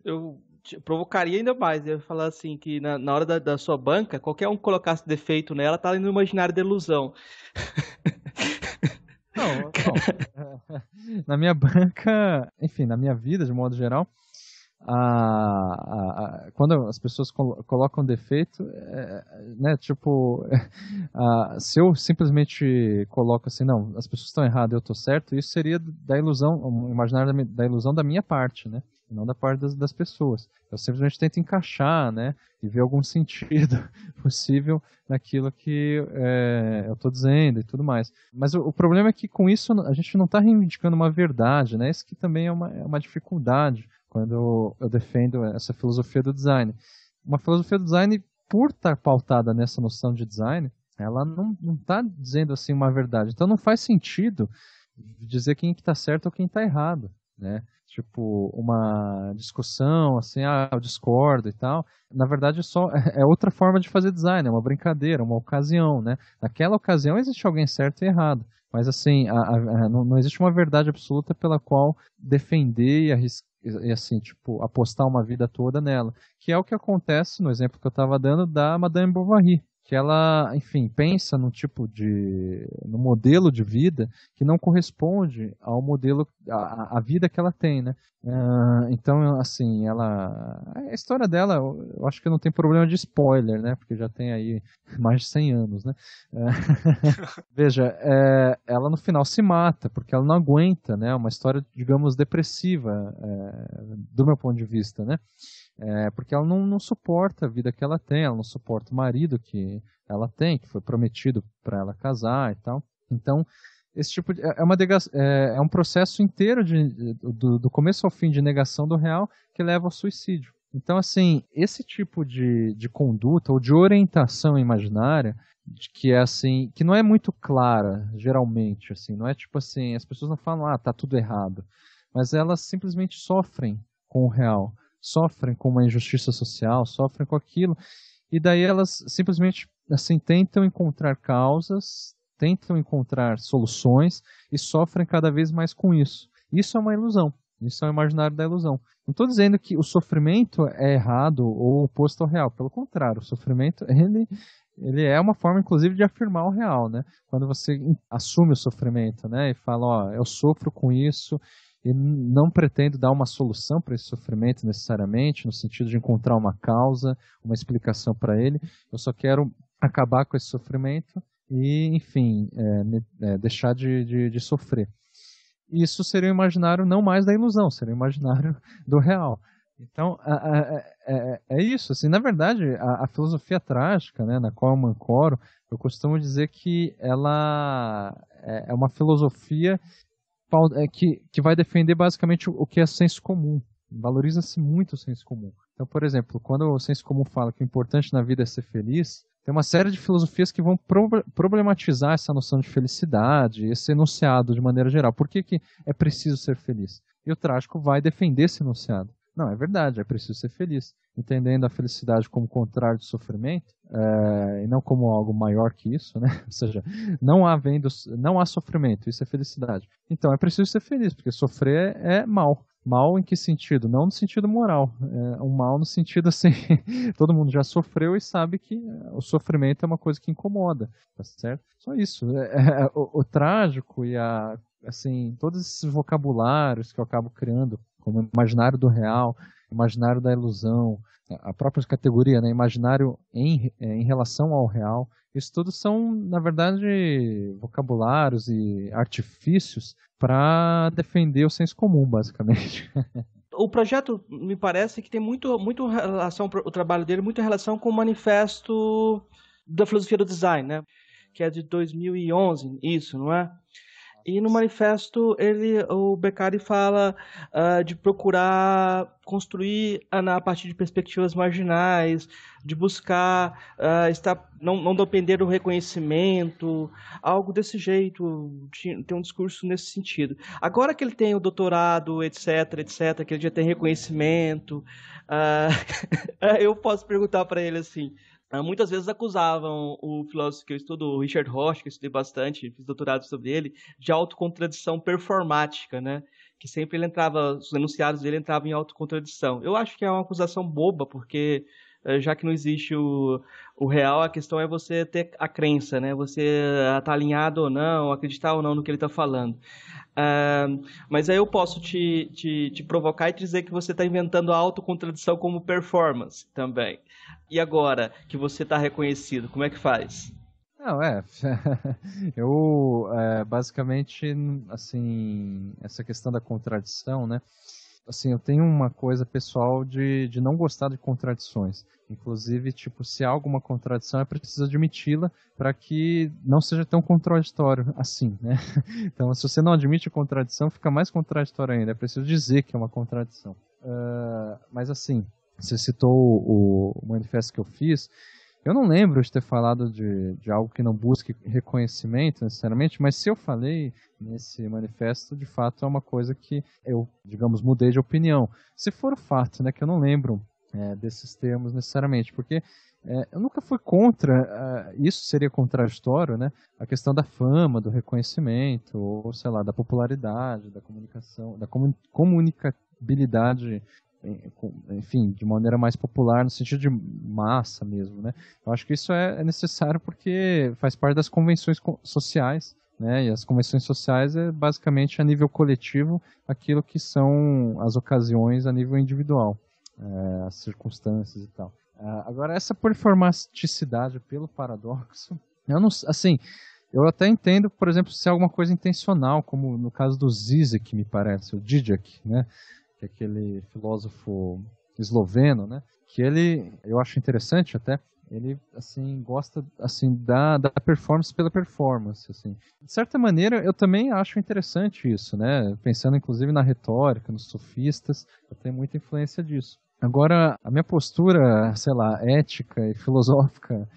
Eu te provocaria ainda mais, eu ia falar assim, que na hora da sua banca, qualquer um que colocasse defeito nela, tá ali no imaginário da ilusão. Não. Na minha banca, enfim, na minha vida, de modo geral, quando as pessoas colocam defeito, né, tipo, se eu simplesmente coloco assim, não, as pessoas estão erradas, eu estou certo, isso seria da ilusão, um imaginário da ilusão da minha parte, né, e não da parte das pessoas. Eu simplesmente tento encaixar, né, e ver algum sentido possível naquilo que eu estou dizendo e tudo mais. Mas o problema é que com isso a gente não está reivindicando uma verdade, né, isso que também é uma dificuldade quando eu defendo essa filosofia do design. Uma filosofia do design, por estar pautada nessa noção de design, ela não está dizendo assim uma verdade. Então não faz sentido dizer quem está certo ou quem está errado, né? Tipo, uma discussão, assim, eu discordo e tal. Na verdade, é outra forma de fazer design, é uma brincadeira, uma ocasião, né? Naquela ocasião existe alguém certo e errado. Mas, assim, não existe uma verdade absoluta pela qual defender e arriscar, e assim, tipo, apostar uma vida toda nela. Que é o que acontece, no exemplo que eu estava dando, da Madame Bovary. Que ela, enfim, pensa no modelo de vida que não corresponde ao modelo, a vida que ela tem, né? Então, assim, a história dela, eu acho que não tem problema de spoiler, né? Porque já tem aí mais de 100 anos, né? Veja, ela no final se mata, porque ela não aguenta, né? Uma história, digamos, depressiva, do meu ponto de vista, né? Porque ela não suporta a vida que ela tem, ela não suporta o marido que ela tem, que foi prometido para ela casar e tal. Então, esse tipo de, é um processo inteiro do começo ao fim de negação do real que leva ao suicídio. Então, assim, esse tipo de conduta ou de orientação imaginária que é assim, que não é muito clara, geralmente, assim, não é tipo assim, as pessoas não falam, tá tudo errado, mas elas simplesmente sofrem com o real, sofrem com uma injustiça social, sofrem com aquilo, e daí elas simplesmente assim tentam encontrar causas, tentam encontrar soluções e sofrem cada vez mais com isso. Isso é uma ilusão, isso é o imaginário da ilusão. Não estou dizendo que o sofrimento é errado ou oposto ao real, pelo contrário, o sofrimento ele é uma forma, inclusive, de afirmar o real, né? Quando você assume o sofrimento, né? E fala, eu sofro com isso e não pretendo dar uma solução para esse sofrimento necessariamente, no sentido de encontrar uma causa, uma explicação para ele. Eu só quero acabar com esse sofrimento e, enfim, deixar de sofrer. Isso seria o imaginário não mais da ilusão, seria o imaginário do real. Então, é isso. Assim, na verdade, a filosofia trágica, né, na qual eu me ancoro, eu costumo dizer que ela é uma filosofia que vai defender basicamente o que é senso comum. Valoriza-se muito o senso comum. Então, por exemplo, quando o senso comum fala que o importante na vida é ser feliz, tem uma série de filosofias que vão problematizar essa noção de felicidade, esse enunciado de maneira geral. Por que é preciso ser feliz? E o trágico vai defender esse enunciado. Não, é verdade, é preciso ser feliz. Entendendo a felicidade como contrário do sofrimento, e não como algo maior que isso, né? Ou seja, não há sofrimento, isso é felicidade. Então é preciso ser feliz, porque sofrer é mal. Mal em que sentido? Não no sentido moral. Um mal no sentido assim, todo mundo já sofreu e sabe que o sofrimento é uma coisa que incomoda, tá certo? Só isso. O trágico e assim, todos esses vocabulários que eu acabo criando, como imaginário do real, imaginário da ilusão, a própria categoria, né, imaginário em relação ao real, isso tudo são, na verdade, vocabulários e artifícios para defender o senso comum, basicamente. O projeto, me parece que tem muito relação, o trabalho dele, muita relação com o manifesto da filosofia do design, né? que é de 2011, isso, não é? E no manifesto o Beccari fala de procurar construir a partir de perspectivas marginais, de buscar não depender do reconhecimento, algo desse jeito, tem um discurso nesse sentido. Agora que ele tem o doutorado, etc, que ele já tem reconhecimento, eu posso perguntar para ele assim. Muitas vezes acusavam o filósofo que eu estudo, o Richard Rosch, que eu estudei bastante, fiz doutorado sobre ele, de autocontradição performática, né? Que sempre ele entrava, os enunciados dele entravam em autocontradição. Eu acho que é uma acusação boba, porque já que não existe o real, a questão é você ter a crença, né? Você estar alinhado ou não, acreditar ou não no que ele está falando. Mas aí eu posso te provocar e te dizer que você está inventando a autocontradição como performance também. E agora que você está reconhecido, como é que faz? Não, eu basicamente, assim, essa questão da contradição, né? Assim, eu tenho uma coisa pessoal de não gostar de contradições. Inclusive, tipo, se há alguma contradição, é preciso admiti-la para que não seja tão contraditório assim, né? Então, se você não admite a contradição, fica mais contraditório ainda. É preciso dizer que é uma contradição. Mas, assim, você citou o manifesto que eu fiz. Eu não lembro de ter falado de algo que não busque reconhecimento necessariamente, mas se eu falei nesse manifesto, de fato é uma coisa que eu, digamos, mudei de opinião. Se for o fato, né, que eu não lembro desses termos necessariamente, porque eu nunca fui contra, isso seria contraditório, né, a questão da fama, do reconhecimento, ou sei lá, da popularidade, da comunicação, da comunicabilidade, enfim, de maneira mais popular, no sentido de massa mesmo, né? Eu acho que isso é necessário porque faz parte das convenções sociais, né? E as convenções sociais é basicamente a nível coletivo aquilo que são as ocasiões a nível individual, as circunstâncias e tal. Agora, essa performaticidade pelo paradoxo, eu não, assim, eu até entendo, por exemplo, se é alguma coisa intencional, como no caso do Zizek, me parece, o Zizek, né? Que é aquele filósofo esloveno, né? Que ele, eu acho interessante até, ele, assim, gosta, assim, da performance pela performance, assim. De certa maneira, eu também acho interessante isso, né? Pensando, inclusive, na retórica, nos sofistas, eu tenho muita influência disso. Agora, a minha postura, sei lá, ética e filosófica,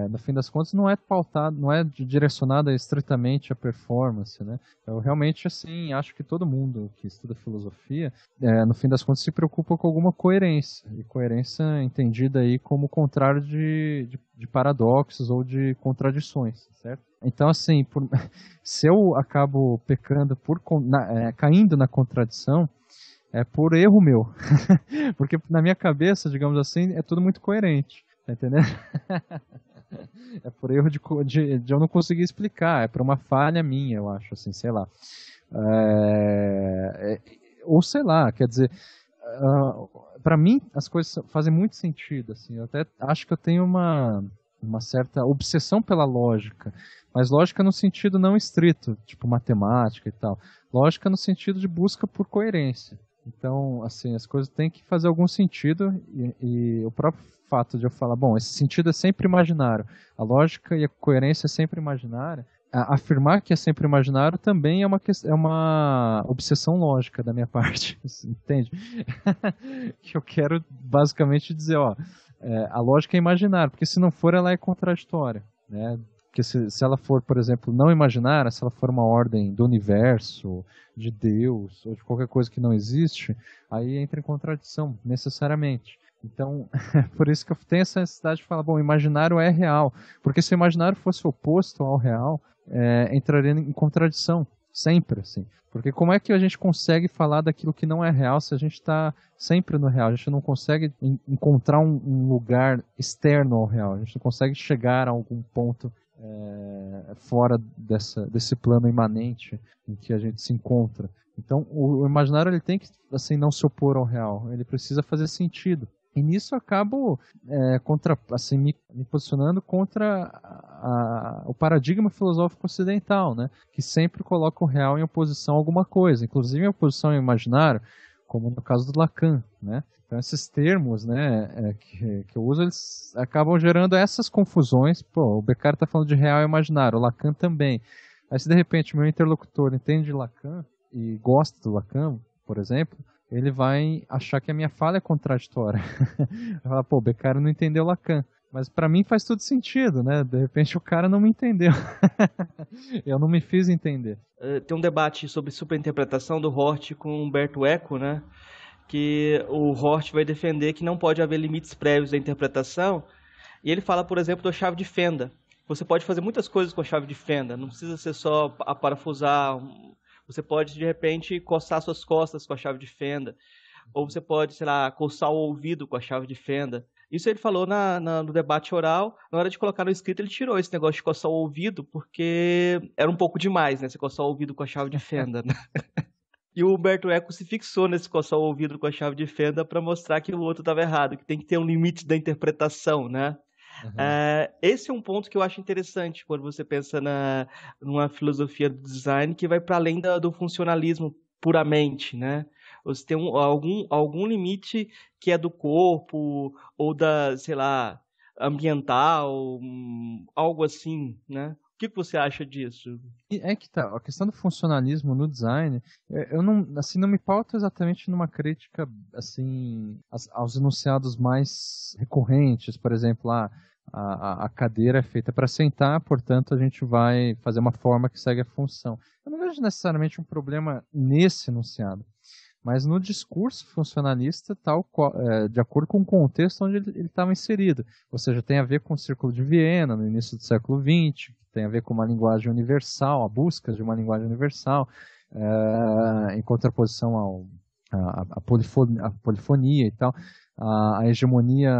no fim das contas, não é pautada, não é direcionada estritamente à performance, né? Eu realmente, assim, acho que todo mundo que estuda filosofia, no fim das contas, se preocupa com alguma coerência, e coerência entendida aí como contrário de paradoxos ou de contradições, certo? Então, assim, se eu acabo pecando caindo na contradição, é por erro meu, porque na minha cabeça, digamos assim, é tudo muito coerente. Tá entendendo? É por erro de eu não conseguir explicar, é por uma falha minha, eu acho, assim, sei lá. Ou sei lá, quer dizer, pra mim as coisas fazem muito sentido, assim, eu até acho que eu tenho uma certa obsessão pela lógica, mas lógica no sentido não estrito, tipo matemática e tal, lógica no sentido de busca por coerência. Então, assim, as coisas têm que fazer algum sentido e o próprio fato de eu falar, bom, esse sentido é sempre imaginário, a lógica e a coerência é sempre imaginária, afirmar que é sempre imaginário também é uma obsessão lógica da minha parte, entende? Que eu quero basicamente dizer, a lógica é imaginária, porque se não for, ela é contraditória, né? Porque se ela for, por exemplo, não imaginária, se ela for uma ordem do universo, de Deus, ou de qualquer coisa que não existe, aí entra em contradição, necessariamente. Então, por isso que eu tenho essa necessidade de falar, bom, o imaginário é real. Porque se o imaginário fosse oposto ao real, entraria em contradição, sempre, assim. Porque como é que a gente consegue falar daquilo que não é real se a gente está sempre no real? A gente não consegue encontrar um lugar externo ao real. A gente não consegue chegar a algum ponto fora desse plano imanente em que a gente se encontra. Então, o imaginário ele tem que, assim, não se opor ao real. Ele precisa fazer sentido. E nisso eu acabo me posicionando contra o paradigma filosófico ocidental, né? Que sempre coloca o real em oposição a alguma coisa, inclusive em oposição ao imaginário, como no caso do Lacan, né? Então esses termos, né, que eu uso, eles acabam gerando essas confusões. Pô, o Beccari está falando de real e imaginário, o Lacan também. Aí se de repente o meu interlocutor entende Lacan e gosta do Lacan, por exemplo, ele vai achar que a minha fala é contraditória. Vai falar, pô, o Beccari não entendeu Lacan. Mas para mim faz todo sentido, né? De repente o cara não me entendeu. Eu não me fiz entender. Tem um debate sobre superinterpretação do Hort com Humberto Eco, né? Que o Hort vai defender que não pode haver limites prévios da interpretação. E ele fala, por exemplo, da chave de fenda. Você pode fazer muitas coisas com a chave de fenda. Não precisa ser só a parafusar. Você pode, de repente, coçar suas costas com a chave de fenda. Ou você pode, sei lá, coçar o ouvido com a chave de fenda. Isso ele falou no debate oral. Na hora de colocar no escrito, ele tirou esse negócio de coçar o ouvido, porque era um pouco demais, né? Você coçar o ouvido com a chave de fenda, né? E o Humberto Eco se fixou nesse coçar o ouvido com a chave de fenda para mostrar que o outro estava errado, que tem que ter um limite da interpretação, né? Uhum. Esse é um ponto que eu acho interessante quando você pensa numa filosofia do design que vai para além do funcionalismo puramente, né? Você tem algum limite que é do corpo ou da, sei lá, ambiental, algo assim, né? O que você acha disso? É que tá, a questão do funcionalismo no design, eu não, assim, não me pauto exatamente numa crítica assim aos enunciados mais recorrentes, por exemplo, a cadeira é feita para sentar, portanto a gente vai fazer uma forma que segue a função. Eu não vejo necessariamente um problema nesse enunciado, mas no discurso funcionalista, de acordo com o contexto onde ele estava inserido. Ou seja, tem a ver com o Círculo de Viena, no início do século XX, tem a ver com uma linguagem universal, a busca de uma linguagem universal, em contraposição à polifonia e tal, a hegemonia,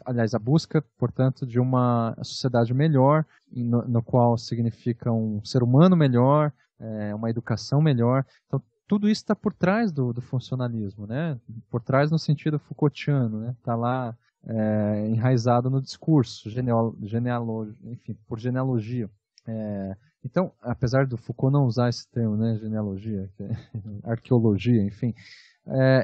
aliás, a busca, portanto, de uma sociedade melhor, no qual significa um ser humano melhor, uma educação melhor. Então, tudo isso está por trás do funcionalismo, né? Por trás no sentido Foucaultiano, né? Está lá enraizado no discurso, enfim, por genealogia. Então, apesar do Foucault não usar esse termo, né, genealogia, arqueologia, enfim.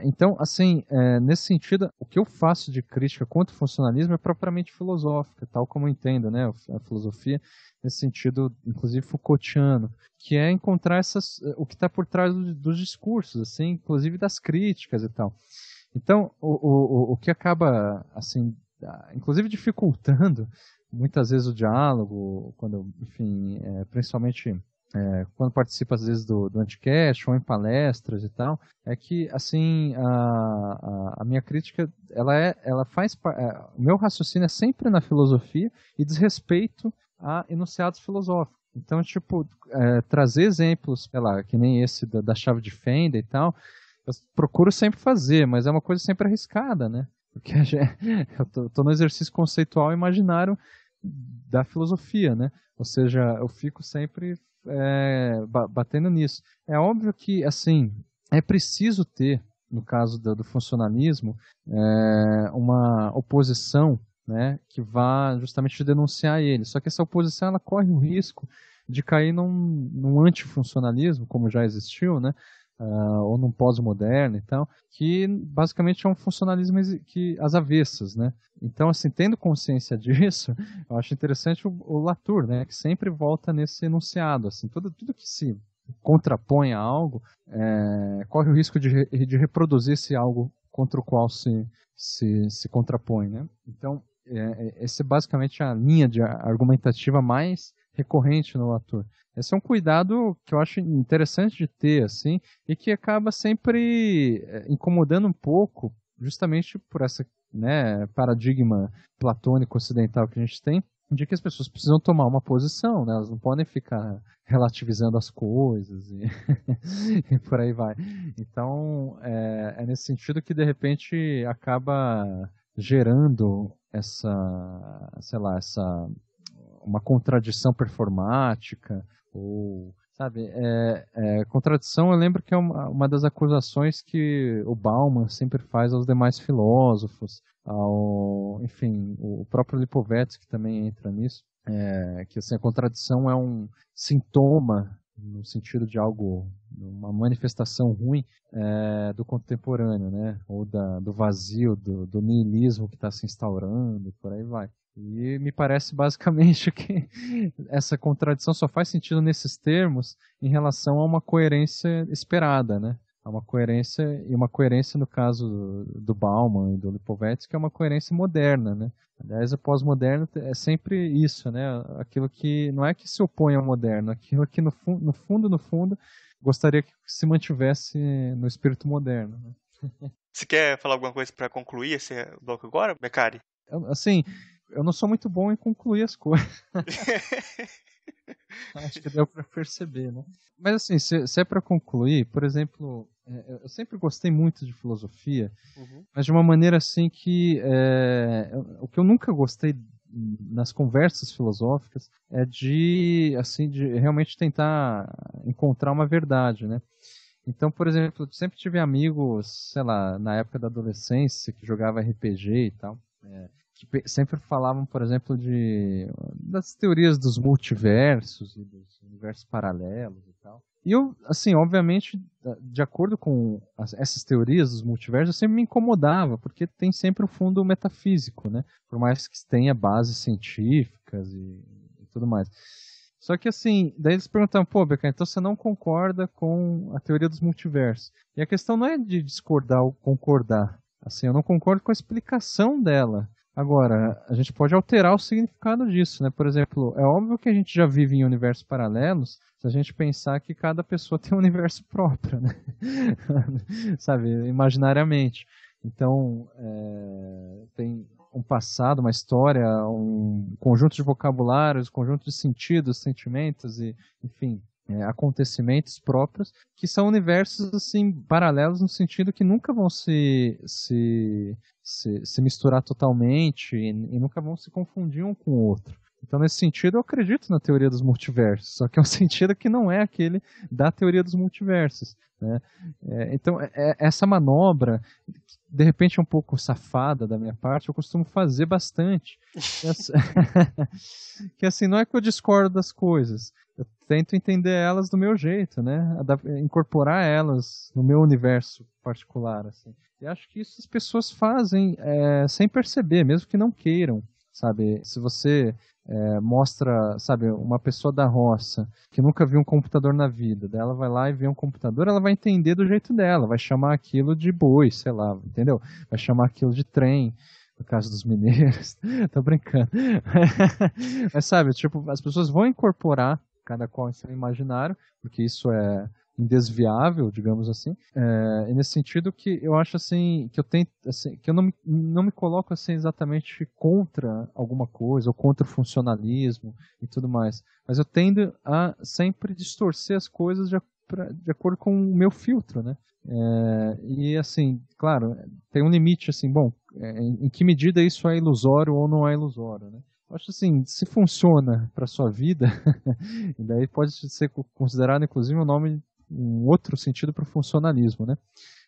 Então, assim, nesse sentido, o que eu faço de crítica contra o funcionalismo é propriamente filosófica, tal como eu entendo, né, a filosofia, nesse sentido, inclusive Foucaultiano, que é encontrar o que está por trás dos discursos, assim, inclusive das críticas e tal. Então, o que acaba, assim, inclusive dificultando muitas vezes o diálogo, enfim, principalmente quando participa às vezes do Anticast ou em palestras e tal, é que, assim, a minha crítica, ela faz, o meu raciocínio é sempre na filosofia e diz respeito a enunciados filosóficos. Então, tipo, trazer exemplos, sei lá, que nem esse da chave de fenda e tal, eu procuro sempre fazer, mas é uma coisa sempre arriscada, né? Porque eu tô no exercício conceitual imaginário da filosofia, né? Ou seja, eu fico sempre batendo nisso. É óbvio que, assim, é preciso ter, no caso do funcionalismo, uma oposição, né, que vá justamente denunciar ele. Só que essa oposição ela corre o risco de cair num antifuncionalismo, como já existiu, né? Ou num pós-moderno e tal, que basicamente é um funcionalismo às avessas, né? Então, assim, tendo consciência disso, eu acho interessante o Latour, né? Que sempre volta nesse enunciado, assim, tudo que se contrapõe a algo, corre o risco de reproduzir esse algo contra o qual se contrapõe, né? Então, essa é basicamente a linha argumentativa mais recorrente no Latour. Esse é um cuidado que eu acho interessante de ter, assim, e que acaba sempre incomodando um pouco, justamente por essa, né, paradigma platônico ocidental que a gente tem, de que as pessoas precisam tomar uma posição, né? Elas não podem ficar relativizando as coisas e por aí vai. Então, é nesse sentido que, de repente, acaba gerando uma contradição performática, ou, sabe, contradição, eu lembro que é uma das acusações que o Bauman sempre faz aos demais filósofos, enfim, o próprio Lipovetsky também entra nisso, que assim, a contradição é um sintoma no sentido de algo, uma manifestação ruim do contemporâneo, né? Ou do vazio, do niilismo que está se instaurando, e por aí vai. E me parece basicamente que essa contradição só faz sentido nesses termos em relação a uma coerência esperada, né? A uma coerência no caso do Bauman e do Lipovetsky é uma coerência moderna, né? Aliás, o pós-moderno é sempre isso, né? Aquilo que não é que se opõe ao moderno, aquilo que no fundo gostaria que se mantivesse no espírito moderno, né? Você quer falar alguma coisa para concluir esse bloco agora, Beccari? Assim, eu não sou muito bom em concluir as coisas. Acho que deu para perceber, né? Mas assim, se é para concluir, por exemplo, eu sempre gostei muito de filosofia, mas de uma maneira assim que o que eu nunca gostei nas conversas filosóficas é de realmente tentar encontrar uma verdade, né? Então, por exemplo, eu sempre tive amigos, sei lá, na época da adolescência, que jogava RPG e tal, que sempre falavam, por exemplo, das teorias dos multiversos e dos universos paralelos e tal. E eu, assim, obviamente, de acordo com essas teorias dos multiversos, eu sempre me incomodava, porque tem sempre o fundo metafísico, né? Por mais que tenha bases científicas e tudo mais. Só que assim, daí eles perguntavam, pô, Beca, então você não concorda com a teoria dos multiversos. E a questão não é de discordar ou concordar. Assim, eu não concordo com a explicação dela. Agora, a gente pode alterar o significado disso, né? Por exemplo, é óbvio que a gente já vive em universos paralelos se a gente pensar que cada pessoa tem um universo próprio, né? Sabe, imaginariamente. Então, tem um passado, uma história, um conjunto de vocabulários, conjunto de sentidos, sentimentos e, enfim, acontecimentos próprios, que são universos assim paralelos no sentido que nunca vão se misturar totalmente e nunca vão se confundir um com o outro. Então, nesse sentido, eu acredito na teoria dos multiversos, só que é um sentido que não é aquele da teoria dos multiversos, né? Então, essa manobra, de repente é um pouco safada da minha parte, eu costumo fazer bastante. Que assim, não é que eu discordo das coisas, eu tento entender elas do meu jeito, né? Incorporar elas no meu universo particular, assim. E acho que isso as pessoas fazem sem perceber, mesmo que não queiram, sabe? Se você mostra, sabe, uma pessoa da roça que nunca viu um computador na vida, daí ela vai lá e vê um computador, ela vai entender do jeito dela, vai chamar aquilo de boi, sei lá, entendeu? Vai chamar aquilo de trem, no caso dos mineiros. Tô brincando. Mas sabe, tipo, as pessoas vão incorporar cada qual em seu imaginário, porque isso é indesviável, digamos assim. E nesse sentido que eu acho assim, que eu tento, assim, que eu não me coloco assim exatamente contra alguma coisa, ou contra o funcionalismo e tudo mais. Mas eu tendo a sempre distorcer as coisas de acordo com o meu filtro, né? E assim, claro, tem um limite assim, bom, em que medida isso é ilusório ou não é ilusório, né? Eu acho assim, se funciona para sua vida, e daí pode ser considerado inclusive um outro sentido para o funcionalismo, né?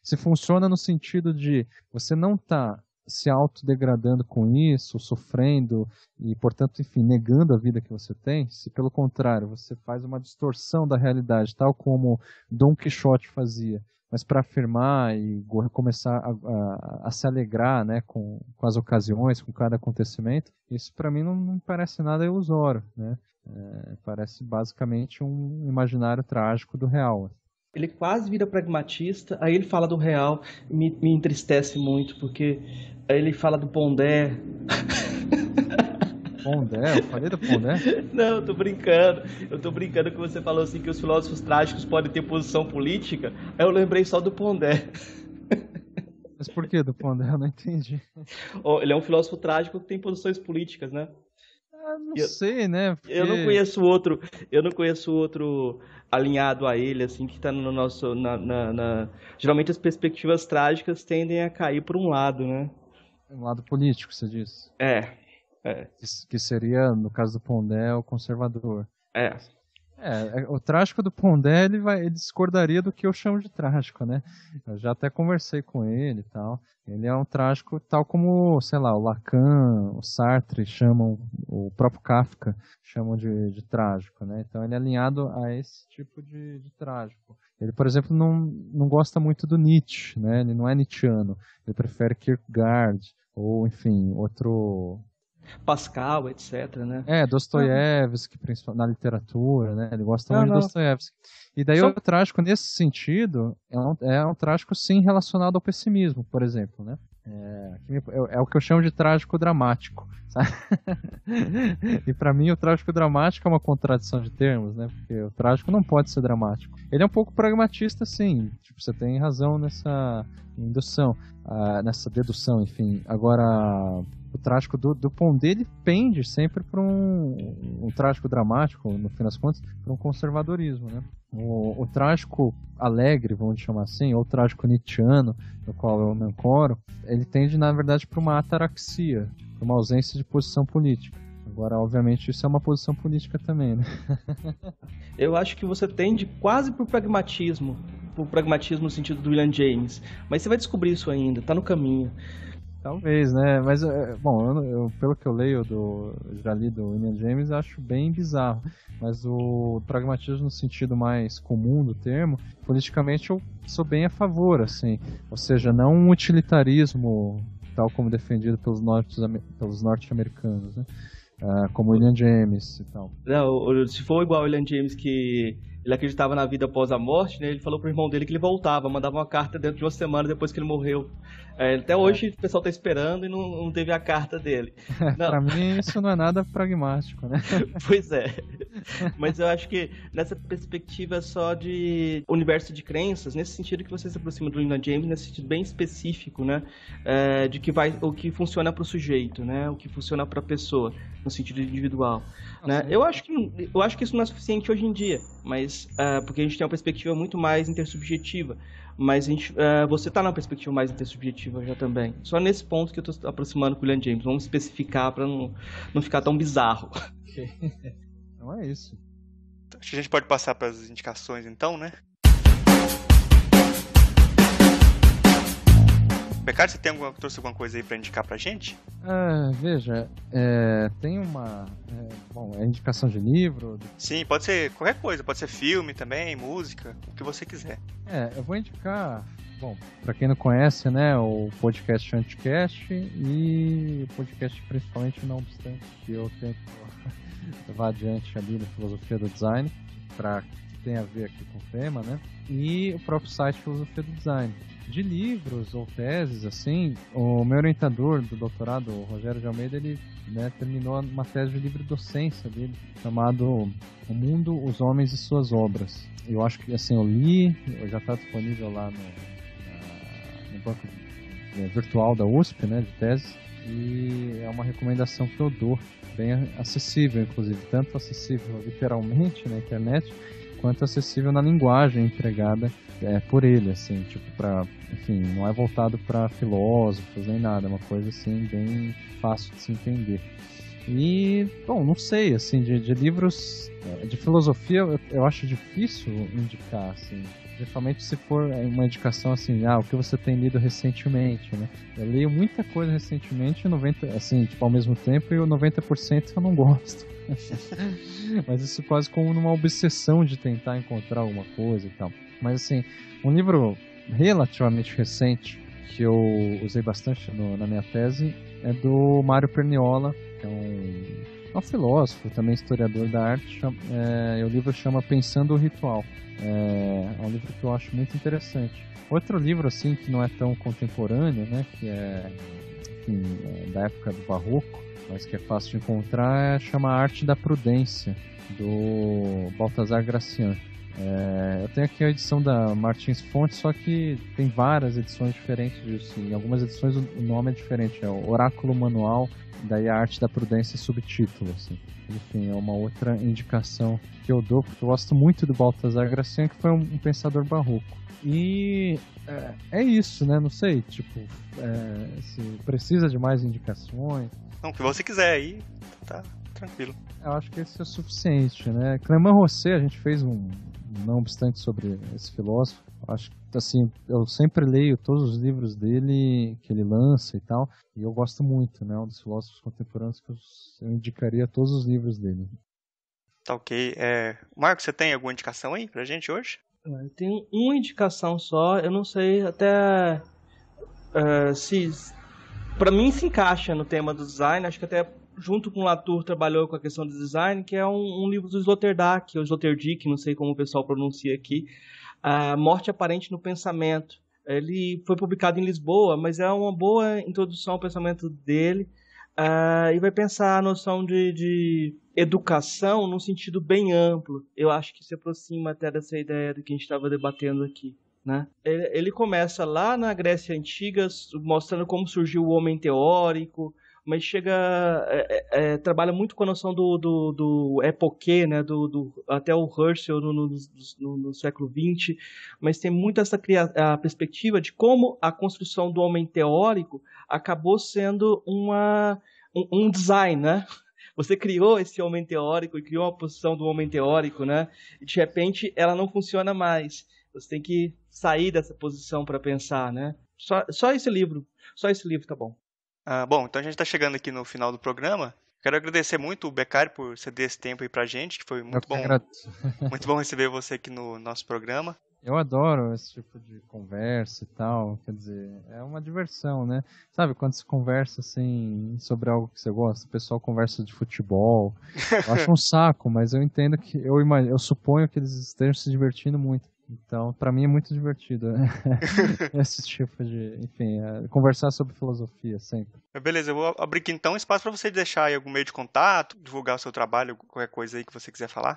Se funciona no sentido de você não tá se autodegradando com isso, sofrendo e, portanto, enfim, negando a vida que você tem, se pelo contrário você faz uma distorção da realidade, tal como Dom Quixote fazia, mas para afirmar e começar a se alegrar, né, com as ocasiões, com cada acontecimento, isso para mim não me parece nada ilusório, né? Parece basicamente um imaginário trágico do real. Ele quase vira pragmatista, aí ele fala do real, me entristece muito, porque aí ele fala do Pondé. Pondé? Eu falei do Pondé? Não, eu tô brincando que você falou assim que os filósofos trágicos podem ter posição política, aí eu lembrei só do Pondé. Mas por que do Pondé? Eu não entendi. Ele é um filósofo trágico que tem posições políticas, né? Não sei, né? Porque... Eu não conheço outro alinhado a ele, assim, que tá no nosso... Geralmente as perspectivas trágicas tendem a cair por um lado, né? Um lado político, você disse? É. Que seria, no caso do Pondé, o conservador. O trágico do Pondé, ele discordaria do que eu chamo de trágico, né? Eu já até conversei com ele e tal. Ele é um trágico tal como, sei lá, o Lacan, o Sartre chamam, o próprio Kafka chamam de trágico, né? Então ele é alinhado a esse tipo de trágico. Ele, por exemplo, não gosta muito do Nietzsche, né? Ele não é nietzschiano. Ele prefere Kierkegaard ou, enfim, outro... Pascal, etc, né? Dostoiévski, na literatura, né? Ele gosta muito de Dostoiévski. E daí o trágico, nesse sentido, é um trágico, sim, relacionado ao pessimismo, por exemplo, né? É o que eu chamo de trágico dramático, sabe? E pra mim o trágico dramático é uma contradição de termos, né? Porque o trágico não pode ser dramático. Ele é um pouco pragmatista, sim. Tipo, você tem razão nessa indução, nessa dedução, enfim. Agora, o trágico do Pondé, ele pende sempre para um trágico dramático, no fim das contas, para um conservadorismo, né? O trágico alegre, vamos chamar assim, ou o trágico nietzschiano, no qual eu me ancoro, ele tende, na verdade, para uma ataraxia, para uma ausência de posição política. Agora, obviamente, isso é uma posição política também, né? Eu acho que você tende quase pro pragmatismo no sentido do William James, mas você vai descobrir isso ainda, tá no caminho. Talvez, né? Mas, bom, pelo que eu leio, já li do William James, acho bem bizarro. Mas o pragmatismo no sentido mais comum do termo, politicamente eu sou bem a favor, assim. Ou seja, não um utilitarismo tal como defendido pelos norte-americanos, né? Como William James e tal. Não, se for igual o William James, que ele acreditava na vida após a morte, né? Ele falou pro irmão dele que ele voltava, mandava uma carta dentro de uma semana depois que ele morreu. Até hoje o pessoal tá esperando e não teve a carta dele. Pra mim isso não é nada pragmático, né? Pois é. Mas eu acho que nessa perspectiva só de universo de crenças, nesse sentido que você se aproxima do William James, nesse sentido bem específico, né? De que o que funciona pro sujeito, né? O que funciona pra pessoa, no sentido individual. Né? Eu acho que isso não é suficiente hoje em dia, mas porque a gente tem uma perspectiva muito mais intersubjetiva. Mas você está numa perspectiva mais intersubjetiva já também. Só nesse ponto que eu estou aproximando com o William James. Vamos especificar para não ficar tão bizarro. Então é isso. Acho que a gente pode passar para as indicações então, né? Becari, você trouxe alguma coisa aí para indicar pra gente? Veja, tem uma... é indicação de livro? Sim, pode ser qualquer coisa. Pode ser filme também, música, o que você quiser. Eu vou indicar... Bom, pra quem não conhece, né, o podcast Anticast e o podcast principalmente Não Obstante, que eu tento levar adiante ali na filosofia do design, que tem a ver aqui com o tema, né? E o próprio site Filosofia do Design. De livros ou teses, assim, o meu orientador do doutorado, o Rogério de Almeida, ele terminou uma tese de livre docência dele, chamado O Mundo, os Homens e Suas Obras. Eu acho que, assim, eu li, já está disponível lá no banco virtual da USP, né, de teses, e é uma recomendação que eu dou, bem acessível, inclusive, tanto acessível literalmente na internet, quanto acessível na linguagem empregada por ele, assim, tipo, enfim, não é voltado para filósofos nem nada, é uma coisa, assim, bem fácil de se entender. E, bom, não sei, assim, de livros de filosofia eu acho difícil indicar, assim, principalmente se for uma indicação, assim, o que você tem lido recentemente, né? Eu leio muita coisa recentemente, assim, tipo, ao mesmo tempo, e o 90% eu não gosto. Mas isso quase como numa obsessão de tentar encontrar alguma coisa e tal. Mas assim, um livro relativamente recente que eu usei bastante na minha tese é do Mário Perniola, que é um filósofo, também historiador da arte. O livro chama Pensando o Ritual. É um livro que eu acho muito interessante. Outro livro assim que não é tão contemporâneo, né, que é, enfim, da época do Barroco, mas que é fácil de encontrar, chama A Arte da Prudência, do Baltasar Gracian. Eu tenho aqui a edição da Martins Fontes, só que tem várias edições diferentes disso. Em algumas edições o nome é diferente, é o Oráculo Manual, daí A Arte da Prudência subtítulo, assim. Enfim, é uma outra indicação que eu dou, porque eu gosto muito do Baltasar Gracian, que foi um pensador barroco. E é isso, né? Não sei, tipo, se precisa de mais indicações. Não, o que você quiser aí, tá tranquilo. Eu acho que esse é o suficiente, né? Clément Rosset, a gente fez um não obstante sobre esse filósofo. Acho que, assim, eu sempre leio todos os livros dele, que ele lança e tal, e eu gosto muito, né? Um dos filósofos contemporâneos que eu indicaria todos os livros dele. Tá ok. Marcos, você tem alguma indicação aí pra gente hoje? Eu tenho uma indicação só, eu não sei até se para mim se encaixa no tema do design, acho que até junto com o Latour trabalhou com a questão do design, que é um livro do Sloterdijk, ou Sloterdijk, não sei como o pessoal pronuncia aqui, A Morte Aparente no Pensamento. Ele foi publicado em Lisboa, mas é uma boa introdução ao pensamento dele, e vai pensar a noção de educação num sentido bem amplo. Eu acho que se aproxima até dessa ideia do que a gente estava debatendo aqui, né? Ele começa lá na Grécia Antiga, mostrando como surgiu o homem teórico, mas trabalha muito com a noção do époquê, né? Até o Husserl no século XX, mas tem muito a perspectiva de como a construção do homem teórico acabou sendo um design, né? Você criou esse homem teórico e criou uma posição do homem teórico, né? E de repente ela não funciona mais. Você tem que sair dessa posição para pensar, né? Só esse livro tá bom. Bom, então a gente está chegando aqui no final do programa. Quero agradecer muito o Beccari por ceder esse tempo aí pra gente, que foi muito bom. Muito bom receber você aqui no nosso programa. Eu adoro esse tipo de conversa e tal, quer dizer, é uma diversão, né? Sabe, quando se conversa assim, sobre algo que você gosta, o pessoal conversa de futebol, eu acho um saco, mas eu entendo que, eu suponho que eles estejam se divertindo muito. Então, pra mim é muito divertido esse tipo de, enfim, conversar sobre filosofia sempre. Beleza, eu vou abrir aqui então espaço pra você deixar aí algum meio de contato, divulgar o seu trabalho, qualquer coisa aí que você quiser falar.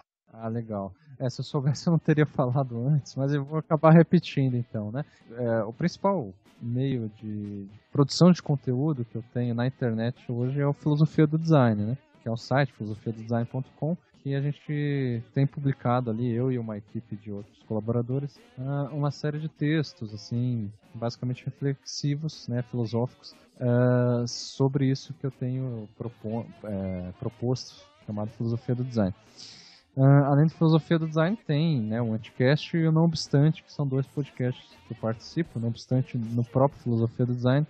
Legal. Se eu soubesse eu não teria falado antes, mas eu vou acabar repetindo então, né? O principal meio de produção de conteúdo que eu tenho na internet hoje é o Filosofia do Design, né? Que é o site filosofiadodesign.com, que a gente tem publicado ali, eu e uma equipe de outros colaboradores, uma série de textos, assim, basicamente reflexivos, né, filosóficos, sobre isso que eu tenho proposto, chamado Filosofia do Design. Além de Filosofia do Design, tem, né, o Anticast e o Não Obstante, que são 2 podcasts que eu participo, Não Obstante no próprio Filosofia do Design.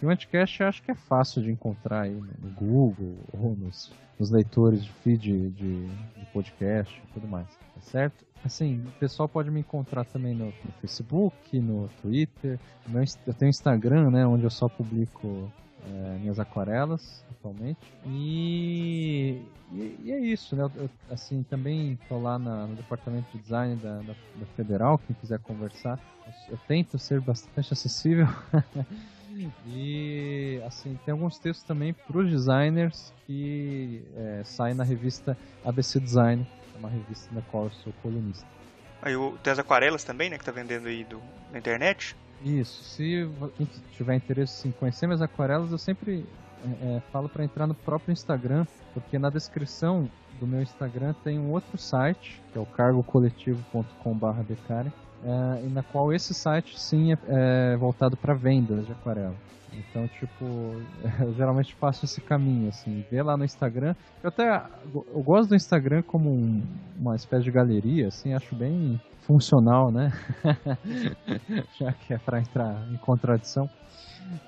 E o Anticast eu acho que é fácil de encontrar aí no Google ou nos leitores de feed de podcast e tudo mais, tá certo? Assim, o pessoal pode me encontrar também no Facebook, no Twitter, eu tenho Instagram, né, onde eu só publico minhas aquarelas atualmente, e é isso, né? Eu assim, também estou lá no departamento de design da Federal, quem quiser conversar, eu tento ser bastante acessível. E assim, tem alguns textos também para os designers que saem na revista ABC Design, uma revista da qual eu sou colunista. Aí tem as aquarelas também, né, que tá vendendo aí na internet? Isso, se quem tiver interesse em conhecer minhas aquarelas, eu sempre falo para entrar no próprio Instagram, porque na descrição do meu Instagram tem um outro site, que é o cargocoletivo.com/Beccari, e na qual esse site sim é voltado para vendas de aquarela. Então, tipo, eu geralmente faço esse caminho, assim, ver lá no Instagram. Eu gosto do Instagram como uma espécie de galeria, assim, acho bem funcional, né? Já que é para entrar em contradição.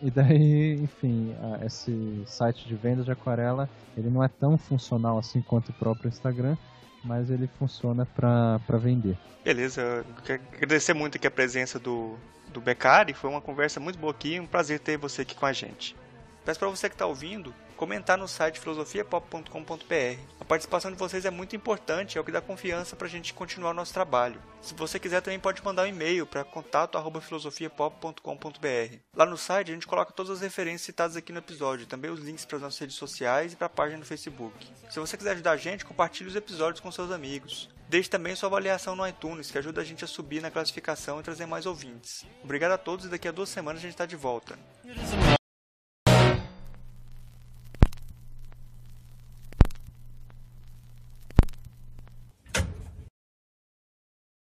E daí, enfim, esse site de vendas de aquarela, ele não é tão funcional assim quanto o próprio Instagram, mas ele funciona para vender. Beleza, eu quero agradecer muito aqui a presença do Beccari, foi uma conversa muito boa aqui, um prazer ter você aqui com a gente. Peço para você que está ouvindo, comentar no site filosofiapop.com.br. A participação de vocês é muito importante, é o que dá confiança para a gente continuar o nosso trabalho. Se você quiser também pode mandar um e-mail para contato@filosofiapop.com.br. Lá no site a gente coloca todas as referências citadas aqui no episódio, também os links para as nossas redes sociais e para a página no Facebook. Se você quiser ajudar a gente, compartilhe os episódios com seus amigos. Deixe também sua avaliação no iTunes, que ajuda a gente a subir na classificação e trazer mais ouvintes. Obrigado a todos e daqui a 2 semanas a gente está de volta.